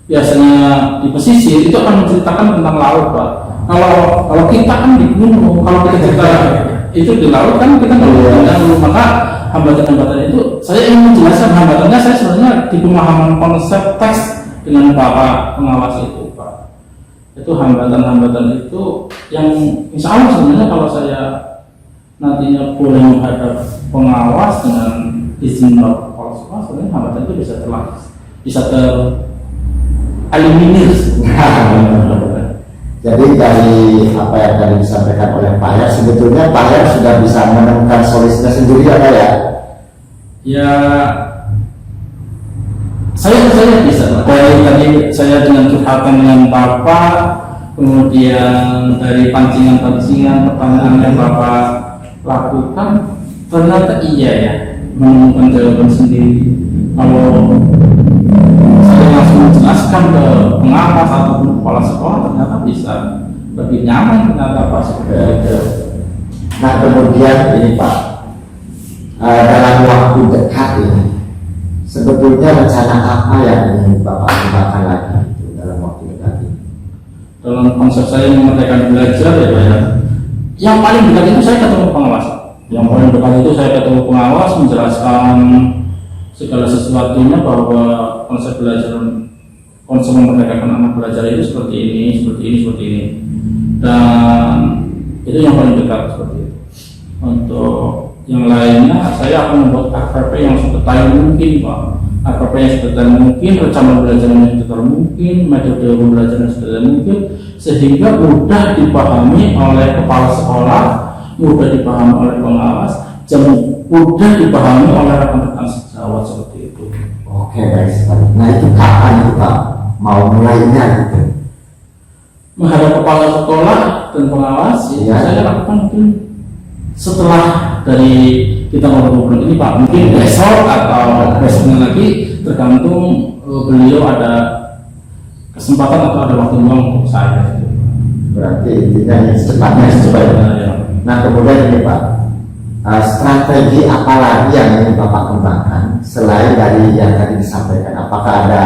biasanya di pesisir itu akan menceritakan tentang laut Pak. Kalau kita kan di gunung, kalau kita cerita itu di laut kan kita nggak bisa, maka hambatan-hambatan itu saya ingin menjelaskan hambatannya saya sebenarnya di pemahaman konsep teks dengan Bapak pengawas itu Pak. Itu hambatan-hambatan itu yang insya Allah sebenarnya kalau saya nantinya boleh menghadap pengawas dengan izin Bapak kepala sekolah, sebenarnya hambatan itu bisa tereliminir. Jadi dari apa yang tadi disampaikan oleh Pak Ahyar, sebetulnya Pak Ahyar sudah bisa menemukan solusinya sendiri ya Pak ya? Ya, saya bisa. Dari tadi saya dengan curhatan dengan Bapak, kemudian dari pancingan-pancingan pertanyaan yang Bapak lakukan, ternyata iya ya menemukan jawaban sendiri. Kalau saya langsung menjelaskan ke pengawas ataupun kepala sekolah, ternyata bisa lebih nyaman ternyata Pak seperti itu. Nah kemudian ini Pak, dalam waktu dekat ini sebetulnya rencana apa yang ingin Bapak kembangkan lagi dalam waktu dekat ini? Dalam konsep saya memerdekakan belajar ya Pak ya, yang paling dekat itu saya ketemu pengawas. Yang paling dekat itu saya ketemu pengawas menjelaskan segala sesuatunya bahwa konsep belajar, konsep memerdekakan anak belajar itu seperti ini, seperti ini, seperti ini, dan itu yang paling dekat seperti itu. Untuk yang lainnya saya akan membuat RPP yang sedetail mungkin Pak, RPP yang sedetail mungkin, rencana belajar yang sedetail mungkin, metode pembelajaran yang sedetail mungkin, sehingga mudah dipahami oleh kepala sekolah, mudah dipahami oleh pengawas, dan mudah dipahami oleh rekan-rekan sejawat seperti itu. Oke baik sekali. Nah itu kapan itu Pak mau mulainya gitu? Menghadap kepala sekolah dan pengawas, Iya. saya lakukan mungkin setelah dari kita ngobrol ini Pak, mungkin besok atau besoknya lagi, tergantung beliau ada kesempatan atau ada waktu luang untuk saya. Berarti intinya yang secepatnya. Ya. Nah kemudian ini Pak, strategi apa lagi yang ingin Bapak kembangkan selain dari yang tadi disampaikan? Apakah ada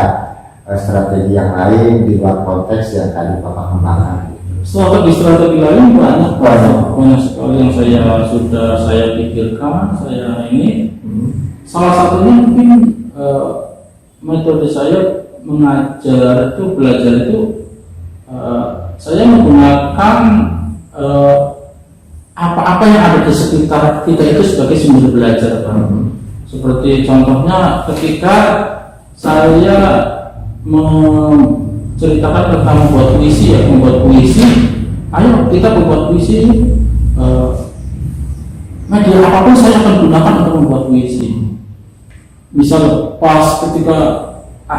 strategi yang lain di luar konteks yang tadi Bapak kembangkan? Strategi lain banyak sekali yang sudah saya pikirkan. Saya ini salah satunya mungkin metode saya mengajar itu, belajar itu, saya menggunakan apa-apa yang ada di sekitar kita itu sebagai sumber belajar Pak. Seperti contohnya ketika saya menceritakan tentang membuat puisi ya, ayo kita membuat puisi, media apapun saya akan gunakan untuk membuat puisi. Misal pas ketika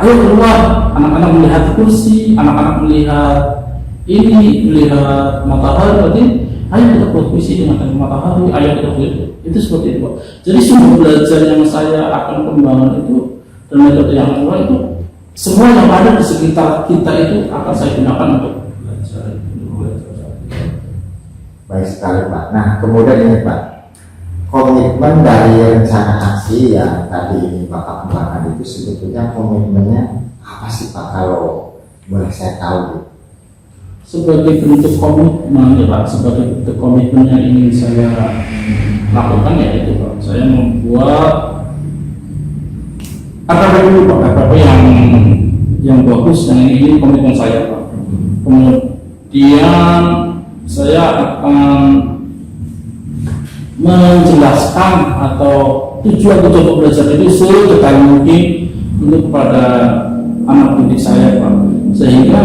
ayo keluar, anak-anak melihat kursi, anak-anak melihat matahari, berarti ayo kita buat puisi dengan matahari, ayo kita buat itu seperti itu. Jadi sumber belajar yang saya akan kembangkan itu dan metode yang kedua itu, semua yang ada di sekitar kita itu akan saya gunakan untuk belajar. Baik sekali Pak. Nah kemudian ini Pak, komitmen dari rencana aksi yang tadi ini Bapak kembangkan itu sebetulnya komitmennya apa sih Pak, kalau boleh saya tahu? Sebagai bentuk komitmen ya Pak, sebagai bentuk komitmen yang ingin saya lakukan ya itu Pak, saya membuat RPP dulu Pak, RPP yang bagus dan ini komitmen saya Pak. Kemudian saya akan menjelaskan atau tujuan untuk belajar itu sedetail mungkin untuk kepada anak didik saya Pak, sehingga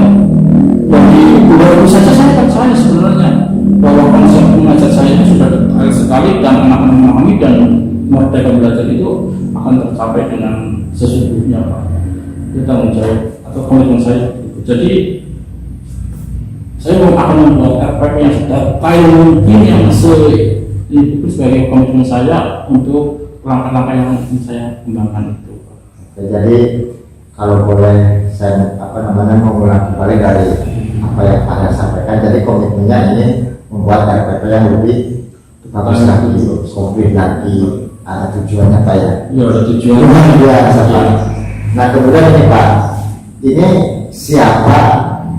dari dulu saja saya percaya sebenarnya bahwa konsep mengajar saya itu sudah detail sekali dan anak-anak memahami, dan merdeka belajar itu akan tercapai dengan sesungguhnya Pak. Itu tanggung jawab atau komitmen saya. Jadi saya akan membuat RPP yang sedetail mungkin, yang itu sebagai komitmen saya untuk langkah-langkah yang ingin saya kembangkan itu. Oke, jadi kalau boleh saya mengulang kembali dari apa yang Pak sampaikan, jadi komitmennya ini membuat RPP yang lebih bagus lagi, komplit lagi, ada tujuannya Pak ya? Ya ada tujuan. Nah kemudian ini Pak, ini siapa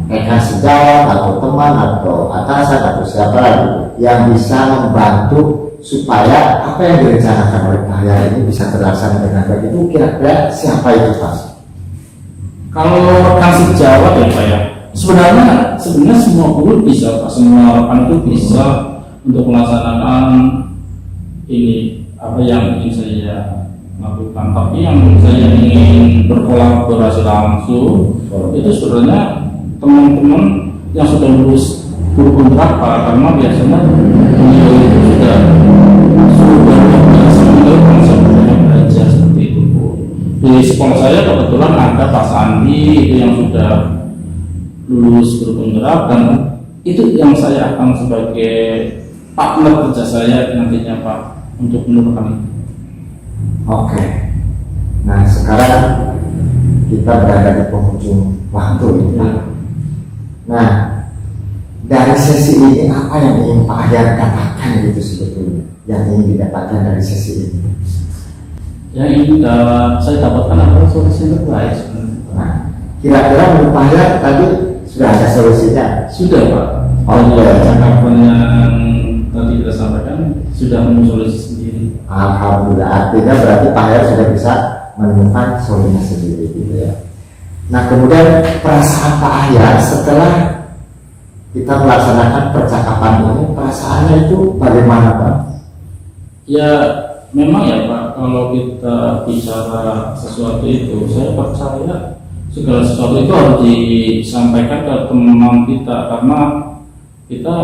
rekan sejawat atau teman atau atasan atau siapa lagi yang bisa membantu supaya apa yang direncanakan oleh Pak Hayat ini bisa terlaksana dengan baik, itu kira-kira siapa itu Pak? Kalau rekan sejawat ya Pak ya, sebenarnya semua guru bisa Pak, semua rekan itu bisa untuk melaksanakan ini apa yang ingin saya lakukan. Tapi yang saya ingin berkolaborasi langsung itu sebenarnya teman-teman yang sudah lulus guru kontrak Pak, karena biasanya beliau itu sudah biasa mengenal konsep belajar seperti itu Bu. Di sekolah saya kebetulan ada Pak Sandi itu yang sudah lulus guru kontrak, dan itu yang saya akan sebagai partner kerja saya nantinya Pak untuk menurunkan itu. Oke. Nah sekarang kita berada di penghujung waktu ini Pak. Nah dari sesi ini apa yang ingin Pak Ahyar katakan gitu sebetulnya yang ingin didapatkan dari sesi ini? Yang ingin saya dapatkan apa solusi terbaik sebenarnya. Nah, kira-kira menurut Pak Ahyar tadi sudah ada solusinya? Sudah Pak. Oh iya. Cakapan yang tadi kita sampaikan sudah menemukan solusi sendiri. Alhamdulillah, artinya berarti Pak Ahyar sudah bisa menemukan solusinya sendiri gitu ya. Nah kemudian perasaan Pak Ahyar setelah kita melaksanakan percakapan ini, perasaannya itu bagaimana Pak? Ya memang ya Pak, kalau kita bicara sesuatu itu, saya percaya segala sesuatu itu harus disampaikan ke teman kita, karena kita,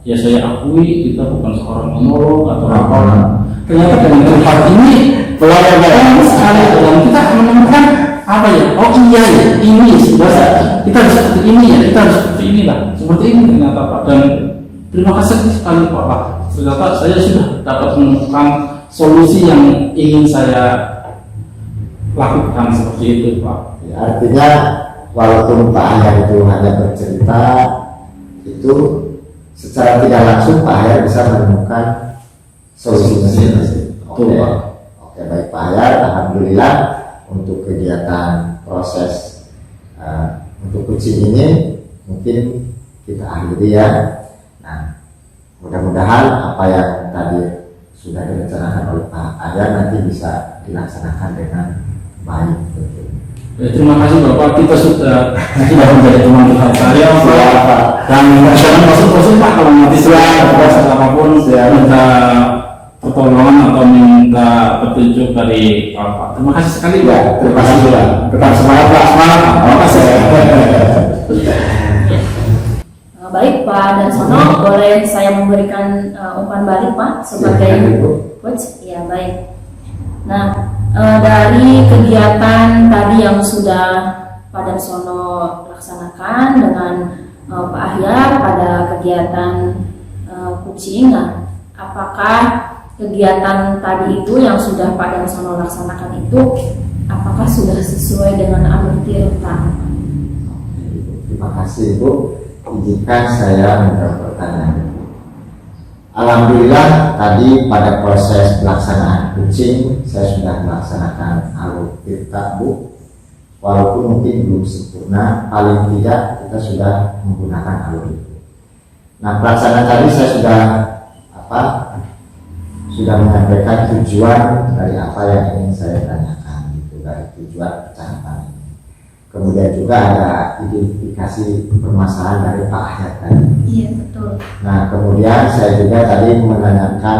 ya saya akui kita bukan seorang monolog atau apa. Ternyata dengan tempat ini pelayanan sekali dan kita menemukan apa ya? Oh iya ya, ini sudah kita harus seperti ini ya, kita harus seperti inilah, seperti ini ternyata Pak. Dan terima kasih sekali Pak. Ternyata saya sudah dapat menemukan solusi yang ingin saya lakukan seperti itu Pak. Ya, artinya walaupun Pak Ahyar itu hanya bercerita, itu secara tidak langsung Pak Ahyar bisa menemukan solusinya sendiri. Oke, Pak. Oke, baik Pak Ahyar, alhamdulillah untuk kegiatan proses untuk kucing ini mungkin kita akhiri ya. Nah, mudah-mudahan apa yang tadi sudah direncanakan oleh Pak Ahyar nanti bisa dilaksanakan dengan baik. Ya, terima kasih Bapak, kita sudah menjadi teman curhat saya Pak. Dan jangan bosan-bosan Pak kalau nanti apapun minta pertolongan atau minta petunjuk dari Bapak. Terima kasih sekali Pak. Terima kasih Pak. Tetap semangat Pak. Semangat. Terima kasih. Baik Pak Darsono, boleh saya memberikan umpan balik Pak sebagai coach? Ya baik. Nah, dari kegiatan tadi yang sudah Pak Darsono laksanakan dengan Pak Ahyar pada kegiatan kucing, nah, apakah kegiatan tadi itu yang sudah Pak Darsono laksanakan itu apakah sudah sesuai dengan alur tirta? Terima kasih Bu. Izinkan saya menjawab pertanyaan. Alhamdulillah tadi pada proses pelaksanaan kucing saya sudah melaksanakan alur tirta Bu. Walaupun mungkin belum sempurna, paling tidak kita sudah menggunakan alur itu. Nah pelaksanaan tadi saya sudah menyampaikan tujuan dari apa yang ingin saya tanyakan, gitu, dari tujuan percakapan ini. Kemudian juga ada identifikasi permasalahan dari Pak Ahyar tadi. Iya betul. Nah kemudian saya juga tadi menanyakan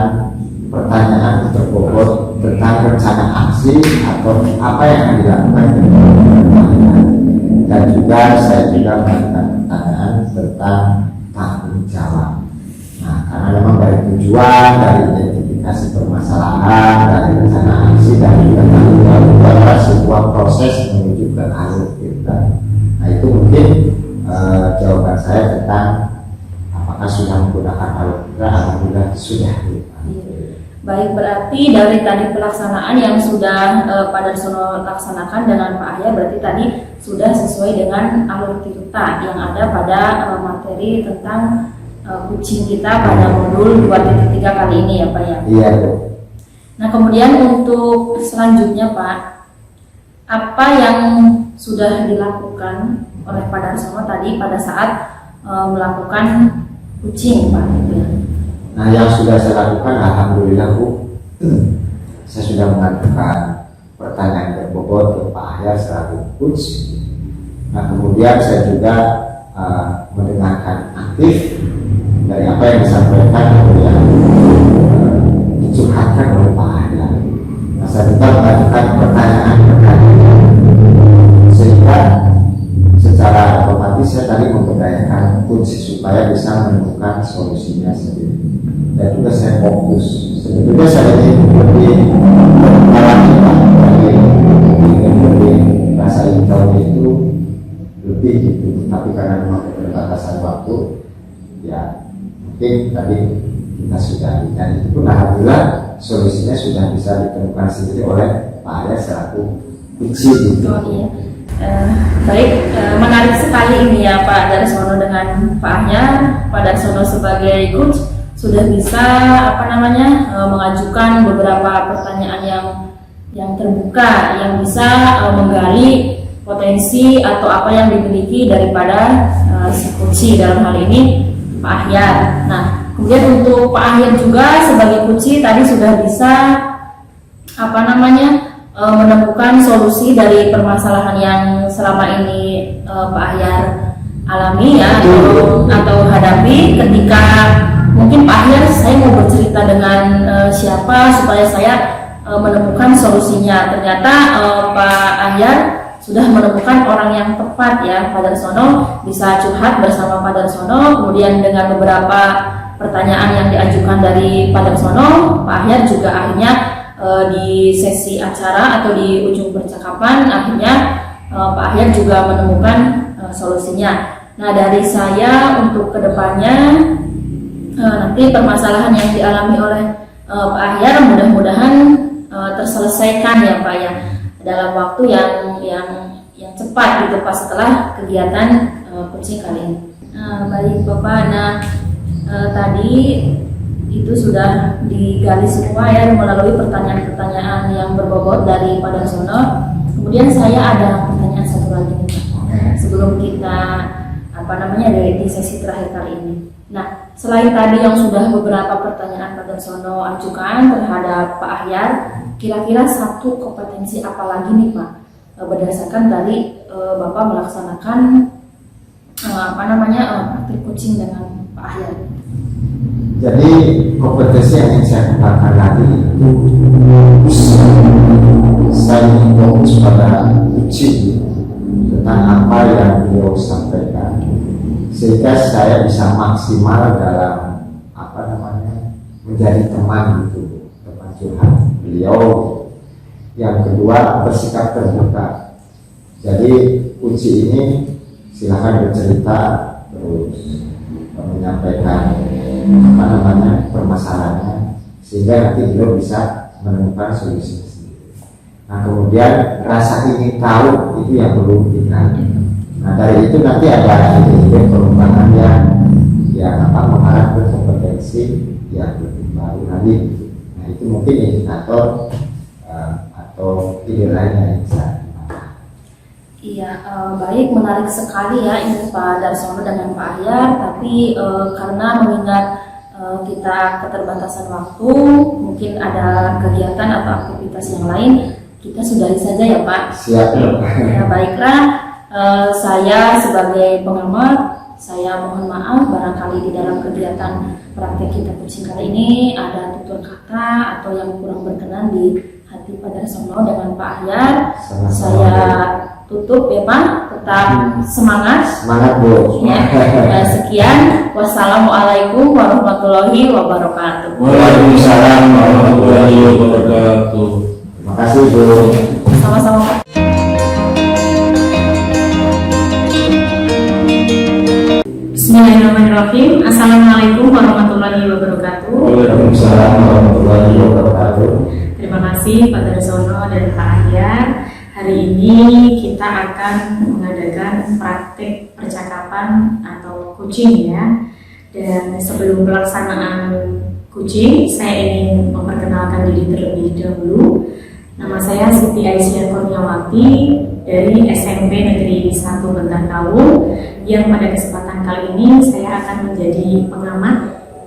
pertanyaan terbobot tentang rencana aksi atau apa yang akan dilakukan dan juga saya juga menanyakan pertanyaan tentang tanggung jawab. Nah karena memang dari tujuan, dari identifikasi permasalahan, dari rencana aksi dan juga tanggung jawab itu adalah sebuah proses menuju ke alur tirta. Nah itu mungkin jawaban saya tentang apakah sudah menggunakan alur tirta. Alhamdulillah sudah. Baik, berarti dari tadi pelaksanaan yang sudah Pak Darsono laksanakan dengan Pak Ahyar, berarti tadi sudah sesuai dengan alur tirta yang ada pada materi tentang kucing kita pada modul 2.3 kali ini ya Pak ya? Iya Bu. Nah kemudian untuk selanjutnya Pak, apa yang sudah dilakukan oleh Pak Darsono tadi pada saat melakukan kucing Pak? Nah yang sudah saya lakukan alhamdulillah Bu, saya sudah mengajukan pertanyaan berbobot ke Pak Ahyar selaku coach. Nah kemudian saya juga mendengarkan aktif dari apa yang disampaikan atau yang dicurhatkan oleh Pak Ahyar. Nah saya juga mengajukan pertanyaan sehingga secara otomatis saya tadi memberdayakan coach supaya bisa menemukan solusinya sendiri. Dan juga saya fokus. Sebetulnya saya ingin lebih bahasa Indonesia itu lebih gitu, tapi karena memang keterbatasan waktu, ya mungkin tadi kita sudah dan itu pun alhamdulillah solusinya sudah bisa ditemukan sendiri oleh Pak Ahyar selaku kunci gitu. Oh iya. Baik, menarik sekali sekali ini ya Pak Darsono dengan Pak Ahyar. Pak Darsono sebagai coach sudah bisa mengajukan beberapa pertanyaan yang terbuka, yang bisa menggali potensi atau apa yang dimiliki daripada si coach, dalam hal ini Pak Ahyar. Nah, kemudian untuk Pak Ahyar juga sebagai coach tadi sudah bisa menemukan solusi dari permasalahan yang selama ini Pak Ahyar alami ya, atau hadapi ketika mungkin Pak Ahyar, saya mau bercerita dengan siapa supaya saya menemukan solusinya. Ternyata Pak Ahyar sudah menemukan orang yang tepat ya, Pak Darsono bisa curhat bersama Pak Darsono. Kemudian dengan beberapa pertanyaan yang diajukan dari Pak Darsono, Pak Ahyar juga akhirnya di sesi acara atau di ujung percakapan akhirnya Pak Ahyar juga menemukan solusinya. Nah, dari saya untuk kedepannya nanti permasalahan yang dialami oleh Pak Ahyar mudah-mudahan terselesaikan ya Pak ya, dalam waktu yang cepat gitu Pak, setelah kegiatan coaching kali ini. Baik Bapak, nah tadi itu sudah digali semua ya melalui pertanyaan-pertanyaan yang berbobot dari Pak Darsono. Kemudian saya ada pertanyaan satu lagi nih Pak, sebelum kita di sesi terakhir kali ini. Nah, selain tadi yang sudah beberapa pertanyaan Pak Darsono ajukan terhadap Pak Ahyar, kira-kira satu kompetensi apa lagi nih Pak, berdasarkan tadi Bapak melaksanakan praktik coaching dengan Pak Ahyar? Jadi kompetensi yang ingin saya kembangkan lagi itu saya ingin fokus pada coaching tentang apa yang beliau sampaikan, sehingga saya bisa maksimal dalam menjadi teman gitu, teman curhat beliau. Yang kedua, bersikap terbuka. Jadi kunci ini silahkan bercerita, terus menyampaikan permasalahannya, sehingga nanti beliau bisa menemukan solusi. Nah, kemudian rasa ingin tahu itu yang perlu kita. Nah, dari itu nanti ada ide pengembangan yang mengarah ke kompetensi yang lebih baru lagi. Nah, itu mungkin indikator atau ide lainnya yang bisa. Iya, baik, menarik sekali ya ini Pak Darsono dengan Pak Ahyar. Tapi karena mengingat kita keterbatasan waktu, mungkin ada kegiatan atau aktivitas yang lain, kita sudahi saja ya Pak. Siap. Ya, baiklah, saya sebagai pengamat, saya mohon maaf barangkali di dalam kegiatan praktek kita coaching kali ini ada tutur kata atau yang kurang berkenan di hati Pak Darsono dengan Pak Ahyar. Saya tutup ya Pak, tetap semangat Bu ya. Sekian, wassalamualaikum warahmatullahi wabarakatuh. Waalaikumsalam warahmatullahi wabarakatuh. Terima kasih Bu. Sama-sama. Bismillahirrahmanirrahim. Assalamualaikum warahmatullahi wabarakatuh. Waalaikumsalam warahmatullahi wabarakatuh. Terima kasih Pak Darsono dan Pak Ahyar. Hari ini kita akan mengadakan praktik percakapan atau coaching ya. Dan sebelum pelaksanaan coaching, saya ingin memperkenalkan diri terlebih dahulu. Nama saya Siti Aisyah Kurniawati dari SMP Negeri 1 Bantarkawung, yang pada kesempatan kali ini saya akan menjadi pengamat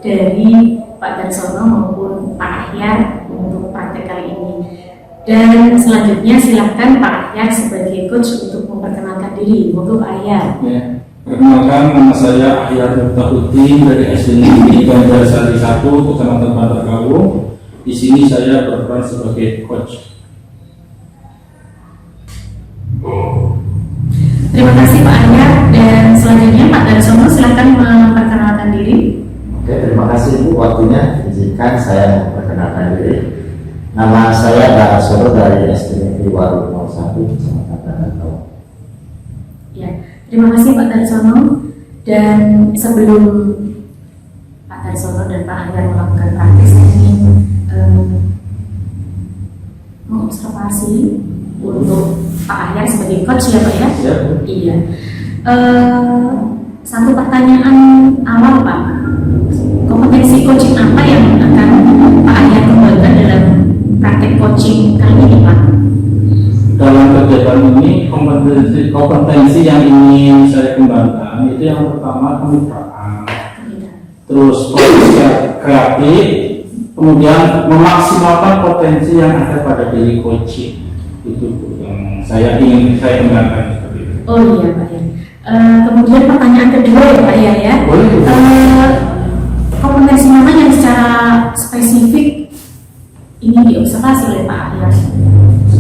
dari Pak Darsono maupun Pak Ahyar untuk praktek kali ini. Dan selanjutnya silakan Pak Ahyar sebagai coach untuk memperkenalkan diri. Monggo Pak Ahyar. Ya. Perkenalkan, nama saya Ahyar Muftahuddin dari SD Negeri Banjarsari 1, Kecamatan Bantarkawung. Di sini saya berperan sebagai coach. Terima kasih Pak Ahyar, dan selanjutnya Pak Darsono silakan memperkenalkan diri. Oke, terima kasih Bu waktunya. Izinkan saya memperkenalkan diri. Nama saya Darsono dari SD Negeri Waru 01, Kecamatan Bantarkawung. Ya, terima kasih Pak Darsono. Dan sebelum Pak Darsono dan Pak Ahyar melakukan praktik, saya ingin mengobservasi untuk Pak Ahyar sebagai coach ya Pak ya. Ya, Bu. Iya. Satu pertanyaan awal Pak, kompetensi coaching apa yang akan Pak Ahyar kembangkan dalam praktek coaching kali ini Pak? Dalam kegiatan ini kompetensi yang ingin saya kembangkan itu yang pertama kemitraan, terus proses kreatif, kemudian memaksimalkan potensi yang ada pada diri coaching. Itu yang saya ingin saya kembangkan seperti itu. Oh iya Pak ya. Kemudian pertanyaan kedua ya Pak ya. Boleh. Kompetensi mana yang secara spesifik ingin diobservasi oleh Pak Ahyar?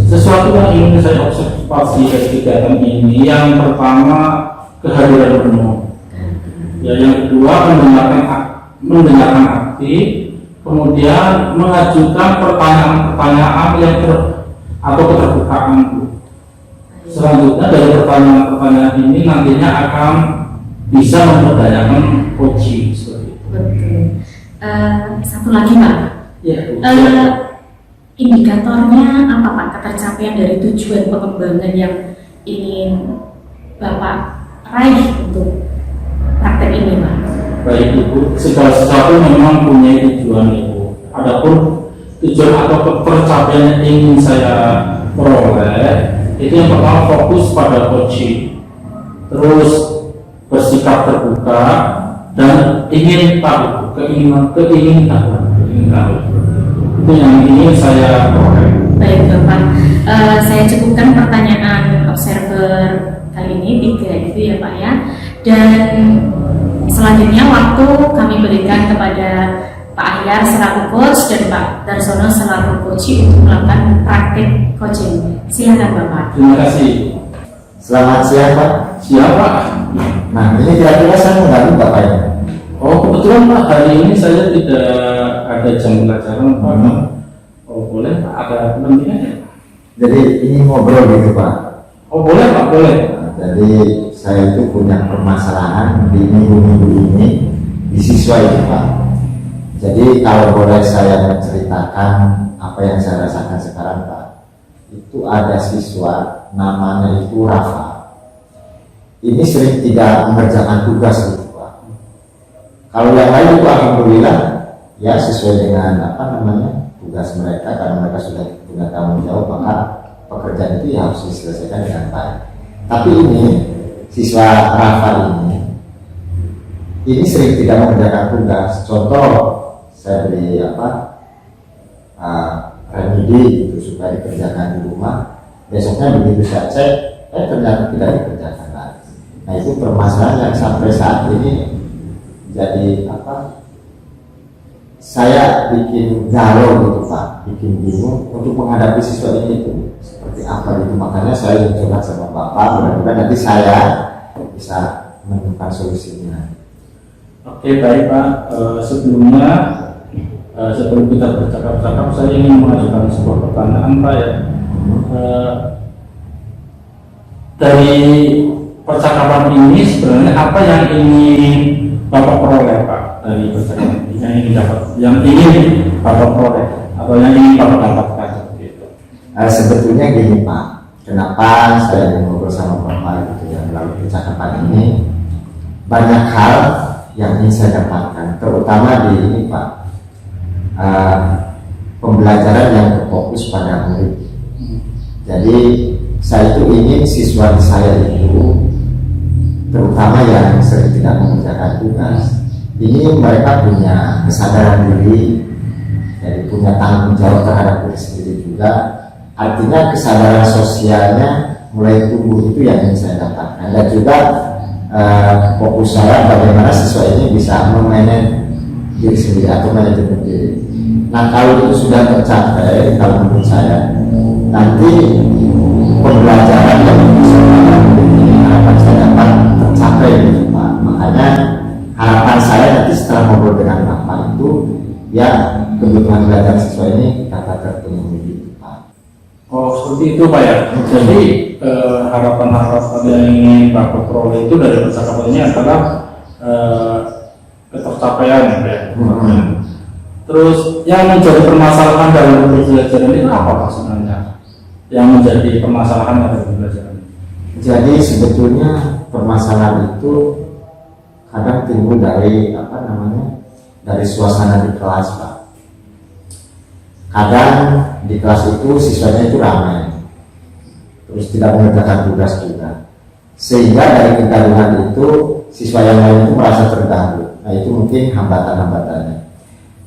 Sesuatu yang ingin saya observasi dari kegiatan ini, yang pertama kehadiran penuh, ya yang kedua mendengarkan aktif, kemudian mengajukan pertanyaan-pertanyaan yang atau keterbukaan. Selanjutnya dari pertanyaan-pertanyaan ini nantinya akan bisa memberdayakan coaching seperti itu. Betul. Satu lagi Pak. Ya. Indikatornya apa Pak ketercapaian dari tujuan pengembangan yang ingin Bapak raih untuk praktek ini Pak? Baik Ibu, segala sesuatu memang punya tujuan Ibu. Adapun tujuan atau pencapaian yang ingin saya peroleh itu yang pertama fokus pada coaching, terus bersikap terbuka dan ingin tahu, keinginan tahu. Itu yang ingin saya peroleh. Baik Bapak, saya cukupkan pertanyaan observer kali ini 3 itu ya Pak ya. Dan selanjutnya waktu kami berikan kepada Pak Ahyar selaku coach dan Pak Darsono selaku coach untuk melakukan praktik coaching. Silakan Bapak. Terima kasih. Selamat siang Pak. Siapa? Nah ini kira-kira saya mengganggu Bapak ya? Oh kebetulan Pak, hari ini saya tidak ada jam pelajaran Pak. Oh boleh Pak, ada kepentingan ya? Jadi ini ngobrol gitu Pak. Oh boleh Pak, boleh. Nah, jadi saya itu punya permasalahan di minggu-minggu ini di siswa itu Pak. Jadi kalau boleh saya menceritakan apa yang saya rasakan sekarang Pak, itu ada siswa namanya itu Rafa. Ini sering tidak mengerjakan tugas gitu Pak. Kalau yang lain itu alhamdulillah ya sesuai dengan tugas mereka, karena mereka sudah punya tanggung jawab, maka pekerjaan itu ya harus diselesaikan dengan baik. Tapi ini siswa Rafa ini sering tidak mengerjakan tugas. Contoh saya beri remedi gitu supaya dikerjakan di rumah, besoknya begitu saya cek ternyata tidak dikerjakan lagi. Nah itu permasalahan yang sampai saat ini jadi saya bikin galau gitu Pak, bikin bingung untuk menghadapi siswa ini itu seperti apa gitu. Makanya saya ingin curhat sama Bapak, mudah-mudahan nanti saya bisa menemukan solusinya. Oke baik Pak, sebelumnya sebelum kita bercakap-cakap saya ingin mengajukan sebuah pertanyaan Pak ya. Dari percakapan ini sebenarnya apa yang ingin Bapak peroleh Pak dari percakapan ini, yang ingin Bapak peroleh atau yang ingin Bapak dapatkan seperti itu? Sebetulnya gini Pak, kenapa saya ingin ngobrol sama Bapak gitu ya melalui percakapan ini, banyak hal yang ingin saya dapatkan, terutama di ini Pak, pembelajaran yang berfokus pada murid. Jadi saya itu ingin siswa di saya itu, terutama yang sering tidak mengerjakan tugas, ini mereka punya kesadaran diri, jadi punya tanggung jawab terhadap diri sendiri juga. Artinya kesadaran sosialnya mulai tumbuh, itu yang ingin saya dapatkan. Dan juga fokus saya bagaimana siswa ini bisa memanage diri sendiri atau manajemen diri. Nah kalau itu sudah tercapai, kalau menurut saya nanti pembelajaran yang bisa harapan saya dapat tercapai gitu Pak. Makanya harapan saya nanti setelah ngobrol dengan Bapak itu ya kebutuhan belajar siswa ini dapat terpenuhi gitu Pak. Oh seperti itu Pak ya. Jadi harapan-harapan yang ingin Bapak peroleh itu dari percakapan ini adalah ketercapaian ya. Terus yang menjadi permasalahan dalam pembelajaran itu apa Pak sebenarnya? Yang menjadi permasalahan dalam pembelajaran? Jadi sebetulnya permasalahan itu kadang timbul dari dari suasana di kelas, Pak. Kadang di kelas itu siswanya itu ramai, terus tidak mengerjakan tugas juga, sehingga dari kegaduhan itu siswa yang lain itu merasa terganggu. Nah, itu mungkin hambatan-hambatannya.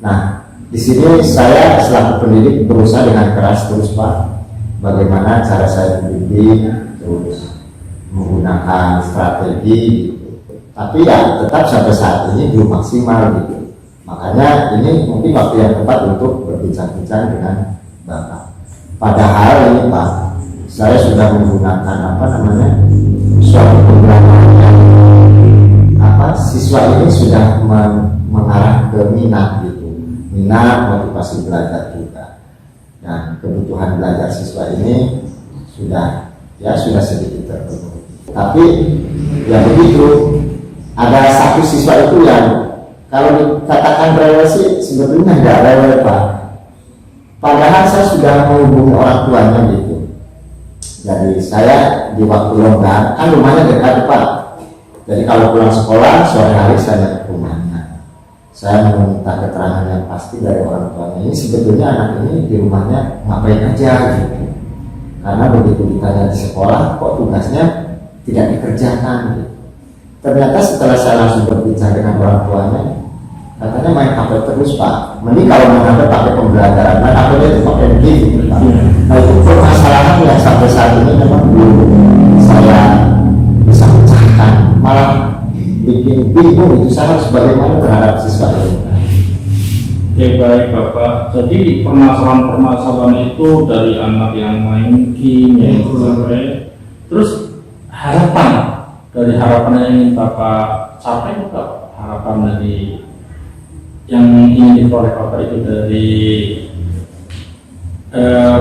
Nah, di sini saya selaku pendidik berusaha dengan keras terus, Pak, bagaimana cara saya membimbing, terus menggunakan strategi gitu. Tapi ya tetap sampai saat ini belum maksimal gitu. Makanya ini mungkin waktu yang tepat untuk berbincang-bincang dengan Bapak. Padahal ini, Pak, saya sudah menggunakan suatu pembelajaran yang siswa ini sudah mengarah ke minat gitu, minat, motivasi belajar juga, dan kebutuhan belajar siswa ini sudah sedikit terpenuhi. Tapi ya begitu, ada satu siswa itu yang kalau dikatakan rewel sih sebetulnya nggak rewel, Pak. Padahal saya sudah menghubungi orang tuanya gitu. Jadi saya di waktu longgar, kan rumahnya dekat, Pak. Jadi kalau pulang sekolah sore hari saya ke rumahnya. Saya meminta keterangan yang pasti dari orang tuanya. Ini sebetulnya anak ini di rumahnya ngapain aja gitu. Karena begitu ditanya di sekolah, kok tugasnya tidak dikerjakan gitu. Ternyata setelah saya langsung berbicara dengan orang tuanya, katanya main HP terus, Pak. Mending kalau main HP pakai pembelajaran, main HP-nya itu pakai gitu, Pak. Nah, itu permasalahan yang sampai saat ini memang belum saya bisa pecahkan, malah bikin bingung itu saya harus bagaimana terhadap siswa ini. Oke, baik Bapak. Jadi permasalahan-permasalahan itu dari anak yang main game, yang sampai terus harapan dari harapan yang ingin Bapak capai, Bapak, harapan dari yang ingin diperoleh Bapak itu dari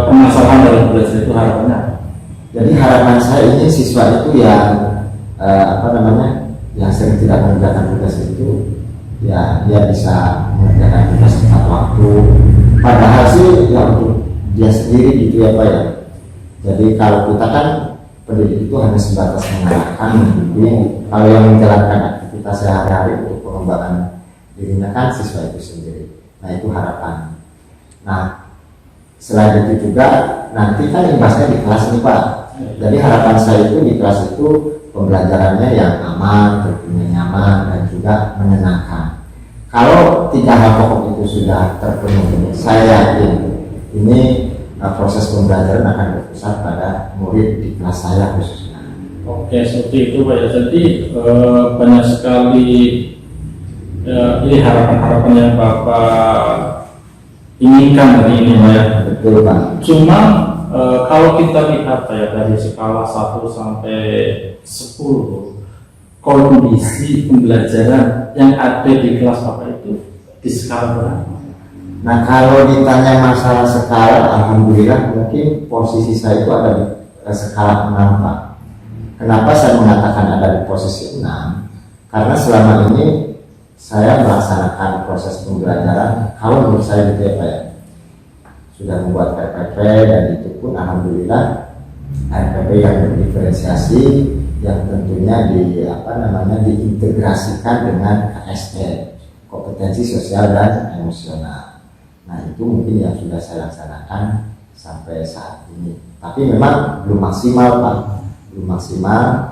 permasalahan dalam belajar itu harapannya. Jadi harapan saya ini siswa itu yang yang sering tidak mengerjakan tugas itu, ya dia bisa mengerjakan tugas tepat waktu. Padahal sih ya untuk dia sendiri gitu ya, Pak ya. Jadi kalau kita kan pendidik itu hanya sebatas mengarahkan, membimbing. Kalau yang menjalankan aktivitas sehari-hari untuk pengembangan dirinya kan siswa itu sendiri. Nah, itu harapan. Nah, selain itu juga nanti kan imbasnya di kelas nih, Pak. Jadi harapan saya itu di kelas itu pembelajarannya yang aman, tentunya nyaman, dan juga menyenangkan. Kalau 3 hal pokok itu sudah terpenuhi, saya yakin ini proses pembelajaran akan berpusat pada murid di kelas saya khususnya. Oke, seperti itu, Pak ya. Jadi banyak sekali ini harapan-harapan yang Bapak inginkan hari ini, Pak ya. Betul, Pak. Cuma kalau kita lihat ya dari skala 1 sampai 10, kondisi pembelajaran yang ada di kelas Bapak itu di skala berapa? Nah, kalau ditanya masalah skala, alhamdulillah mungkin posisi saya itu ada di skala 6, Pak. Kenapa saya mengatakan ada di posisi 6? Karena selama ini saya melaksanakan proses pembelajaran, kalau menurut saya gitu ya, Pak ya, sudah membuat RPP, dan itu pun alhamdulillah RPP yang berdiferensiasi, yang tentunya diintegrasikan dengan KSE, kompetensi sosial dan emosional. Nah, itu mungkin yang sudah saya laksanakan sampai saat ini. Tapi memang belum maksimal, Pak, belum maksimal.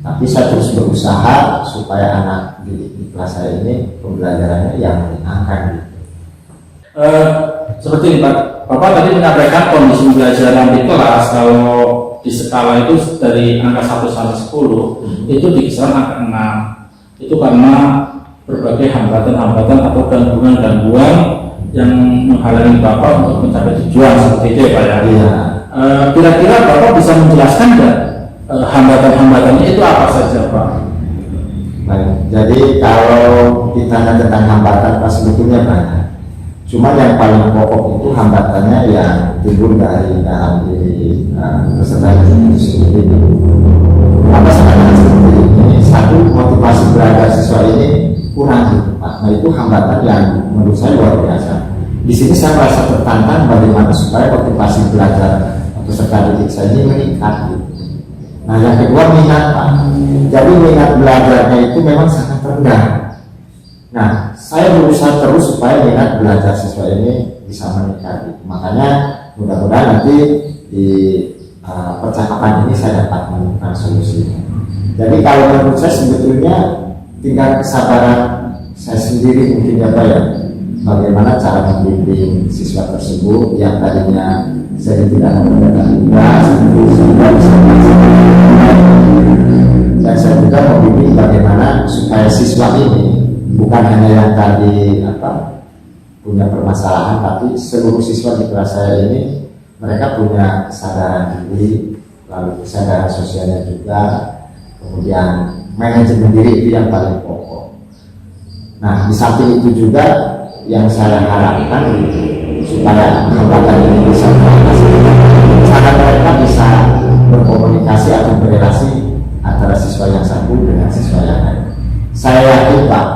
Tapi saya terus berusaha supaya anak di kelas saya ini pembelajarannya yang menyenangkan gitu. Seperti ini, Pak. Bapak tadi menyampaikan kondisi pembelajaran di kelas kalau di skala itu dari angka 1 sampai 10 itu di kisaran angka 6. Itu karena berbagai hambatan-hambatan atau gangguan-gangguan yang menghalangi Bapak untuk mencapai tujuan, seperti itu ya, Pak ya. Iya. Kira-kira Bapak bisa menjelaskan nggak hambatan-hambatannya itu apa saja, Pak? Baik, jadi kalau ditanya tentang hambatan, Pak, sebetulnya banyak. Cuma yang paling pokok itu hambatannya yang timbul dari dalam diri peserta itu sendiri. Kenapa sekarang seperti ini? Satu, motivasi belajar siswa ini kurang gitu, Pak. Nah, itu hambatan yang menurut saya luar biasa. Di sini saya merasa tertantang bagaimana supaya motivasi belajar peserta didik saya ini meningkat gitu. Nah, yang kedua minat, Pak. Jadi minat belajarnya itu memang sangat rendah. Nah, saya berusaha terus supaya minat belajar siswa ini bisa meningkat. Makanya mudah-mudahan nanti di percakapan ini saya dapat menemukan solusinya. Jadi kalau menurut saya sebetulnya tinggal kesabaran saya sendiri mungkin ya Pak ya, bagaimana cara membimbing siswa tersebut yang tadinya saya tidak menggunakan tugas, sehingga bisa dan saya juga membimbing bagaimana supaya siswa ini bukan hanya yang tadi punya permasalahan, tapi seluruh siswa di kelas saya ini mereka punya kesadaran diri, lalu kesadaran sosialnya juga, kemudian manajemen diri itu yang paling pokok. Nah, di samping itu juga yang saya harapkan supaya hambatan ini bisa teratasi, cara mereka bisa berkomunikasi atau berrelasi antara siswa yang satu dengan siswa yang lain. Saya yakin Pak,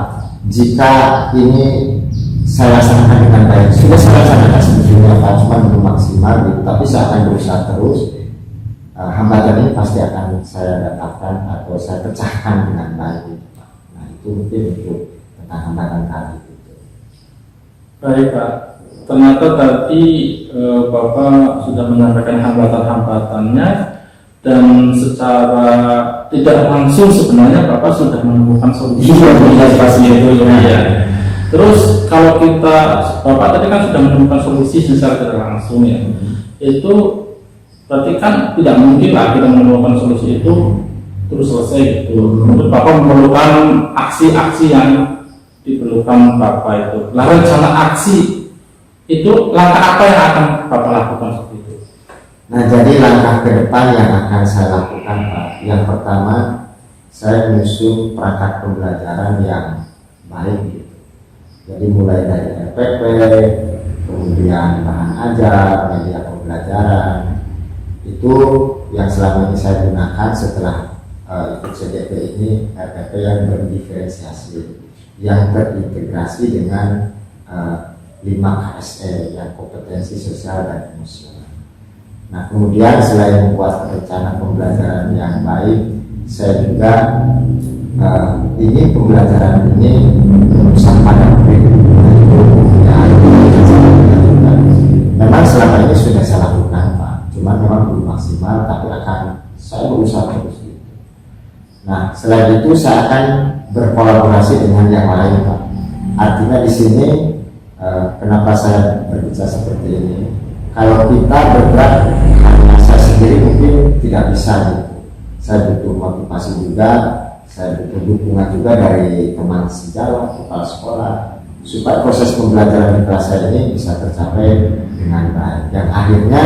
jika ini saya laksanakan dengan baik, sudah saya laksanakan sebetulnya Pak, cuma belum maksimal gitu, tapi saya akan berusaha terus. Hambatan ini pasti akan saya dapatkan atau saya pecahkan dengan baik gitu, Pak. Nah, itu mungkin untuk tentang hambatan tadi gitu. Baik Pak, ternyata tadi Bapak sudah menyampaikan hambatan-hambatannya, dan secara tidak langsung sebenarnya Bapak sudah menemukan solusi itu ya. Terus kalau Bapak tadi kan sudah menemukan solusi secara tidak langsung ya, itu berarti kan tidak mungkin lah kita menemukan solusi itu terus selesai gitu. Menurut Bapak memerlukan aksi-aksi yang diperlukan Bapak itu. Nah, rencana aksi itu langkah apa yang akan Bapak lakukan seperti itu? Nah, jadi langkah ke depan yang akan saya lakukan Pak, yang pertama saya menyusun perangkat pembelajaran yang baik gitu. Jadi mulai dari RPP, kemudian bahan ajar, media pembelajaran, itu yang selama ini saya gunakan setelah ikut CDP ini, RPP yang berdiferensiasi, yang terintegrasi dengan 5 KSE, yang kompetensi sosial dan emosional. Nah, kemudian selain membuat rencana pembelajaran yang baik, saya juga ingin pembelajaran ini berusaha pada murid. Memang selama ini sudah saya lakukan Pak, cuman memang belum maksimal, tapi akan saya berusaha terus. Nah, selain itu saya akan berkolaborasi dengan yang lain Pak. Artinya di sini kenapa saya berbicara seperti ini? Kalau kita bergerak hanya saya sendiri mungkin tidak bisa gitu. Saya butuh motivasi juga, saya butuh dukungan juga dari teman sejawat, kepala sekolah, supaya proses pembelajaran di kelas saya ini bisa tercapai dengan baik. Yang akhirnya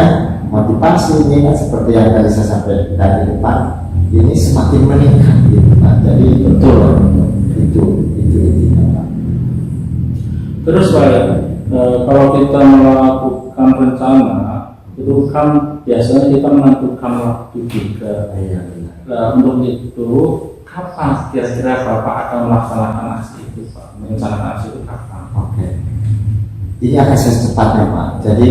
motivasi minat seperti yang tadi saya sampaikan di depan ini semakin meningkat gitu Pak. Jadi betul itu intinya Pak. Terus Pak, kalau kita melakukan rencana itu kan biasanya kita menentukan waktu juga. Iya. Nah, untuk itu kapan kira-kira Bapak akan melaksanakan aksi itu Pak? Merencanakan aksi itu kapan? Oke. Ini akan secepatnya Pak. Jadi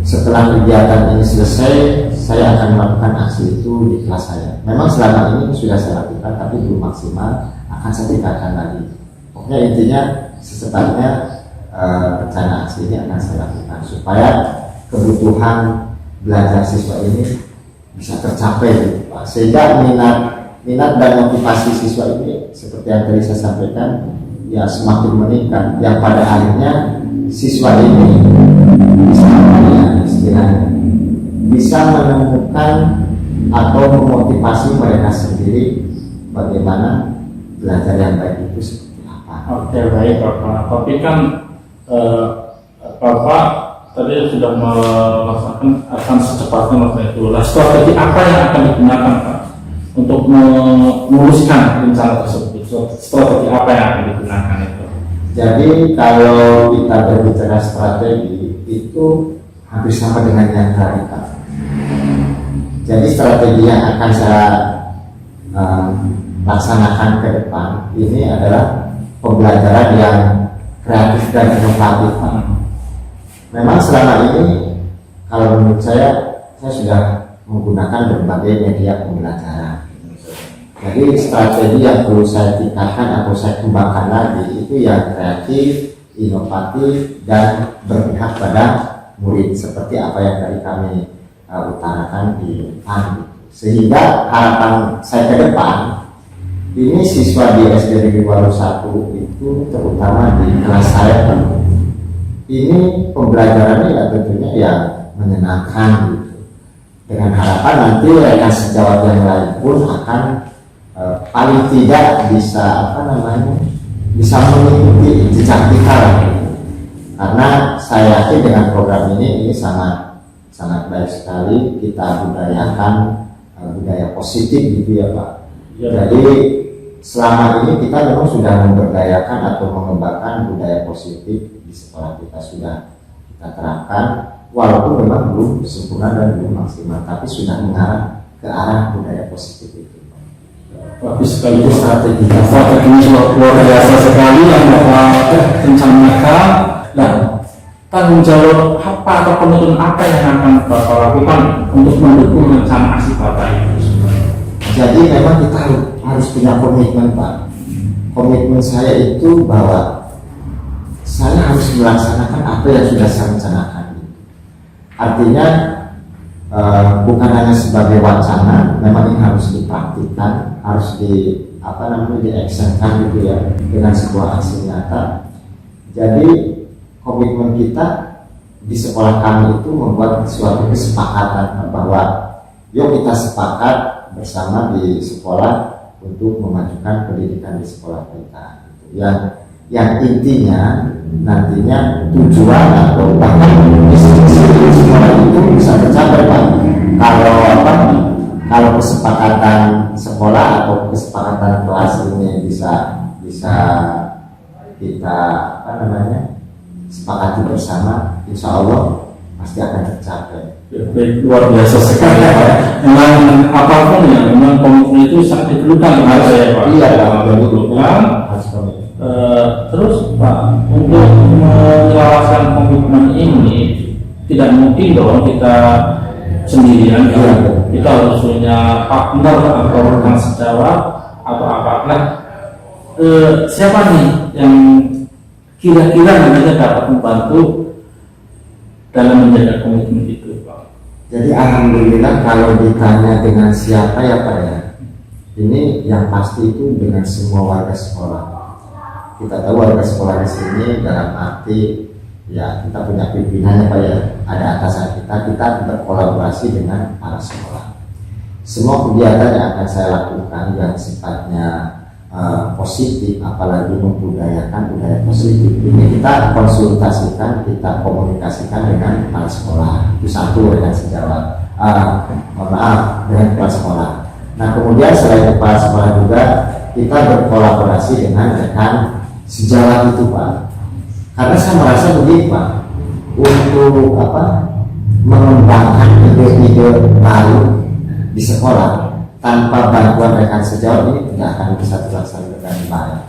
setelah kegiatan ini selesai, saya akan melakukan aksi itu di kelas saya. Memang selama ini sudah saya lakukan, tapi belum maksimal. Akan saya tingkatkan lagi. Pokoknya intinya secepatnya rencana aksi ini akan saya lakukan supaya kebutuhan belajar siswa ini bisa tercapai gitu Pak. Sehingga minat dan motivasi siswa ini seperti yang tadi saya sampaikan ya semakin meningkat, yang pada akhirnya siswa ini bisa menemukan atau memotivasi mereka sendiri bagaimana belajar yang baik itu seperti apa. Oke, baik Bapak. Tapi kan Bapak tadi sudah melaksanakan akan secepatnya maksudnya itu. Nah, strategi apa yang akan digunakan Pak untuk memuluskan rencana tersebut? Strategi apa yang akan digunakan itu? Jadi kalau kita berbicara strategi itu hampir sama dengan yang tadi Pak. Jadi strategi yang akan saya laksanakan ke depan ini adalah pembelajaran yang kreatif dan inovatif Pak. Memang selama ini kalau menurut saya sudah menggunakan berbagai media pembelajaran. Jadi strategi yang perlu saya tingkatkan atau saya kembangkan lagi itu yang kreatif, inovatif, dan berpihak pada murid seperti apa yang tadi kami utarakan di depan. Sehingga harapan saya ke depan ini siswa di SD Negeri Waru 1 itu terutama di kelas saya ini pembelajarannya ya tentunya yang menyenangkan gitu. Dengan harapan nanti rekan sejawat yang lain pun akan paling tidak bisa bisa mengikuti jejak kita lah. Karena saya yakin dengan program ini sangat baik sekali kita budayakan budaya positif gitu ya Pak. Ya. Jadi selama ini kita memang sudah memberdayakan atau mengembangkan budaya positif di sekolah kita, sudah kita terapkan walaupun memang belum sempurna dan belum maksimal, tapi sudah mengarah ke arah budaya positif itu. Bagus sekali Itu strategi. strateginya luar biasa sekali yang Bapak rencanakan. Nah, tanggung jawab apa atau komitmen apa yang akan Bapak lakukan untuk mendukung rencana aksi Bapak itu? Jadi memang kita harus punya komitmen Pak. Komitmen saya itu bahwa saya harus melaksanakan apa yang sudah saya rencanakan. Artinya bukan hanya sebagai wacana, memang ini harus dipraktikkan, harus diactionkan gitu ya dengan sebuah aksi nyata. Jadi komitmen kita di sekolah kami itu membuat suatu kesepakatan bahwa yuk kita sepakat bersama di sekolah untuk memajukan pendidikan di sekolah kita. Yang intinya nantinya tujuan atau bahkan visi sekolah itu bisa tercapai Pak. Kalau kesepakatan sekolah atau kesepakatan kelas ini bisa kita sepakati bersama, insya Allah pasti akan tercapai. Ya, baik, luar biasa sekali ya Pak. Memang apapun ya, memang komitmen itu sangat diperlukan menurut saya Pak. Iya, diperlukan. harus komitmen. Terus Pak, untuk menyelesaikan komitmen ini tidak mungkin dong kita sendirian ya. Kita harus punya partner atau rekan sejawat atau apa. Nah, siapa nih yang kira-kira nantinya dapat membantu dalam menjaga komitmen itu Pak? Jadi alhamdulillah kalau ditanya dengan siapa ya Pak ya, ini yang pasti itu dengan semua warga sekolah. Kita tahu warga sekolah di sini dalam arti ya kita punya pimpinannya Pak ya, ada atasan kita berkolaborasi dengan para sekolah. Semua kegiatan yang akan saya lakukan yang sifatnya positif, apalagi membudayakan budaya positif, ini kita konsultasikan, kita komunikasikan dengan kepala sekolah. Itu satu dengan sejawat, dengan kepala sekolah. Nah kemudian selain kepala sekolah juga kita berkolaborasi dengan rekan sejawat itu Pak. Karena saya merasa begini Pak, untuk mengembangkan ide-ide baru di sekolah tanpa bantuan rekan sejawat ini tidak akan bisa terlaksana dengan baik.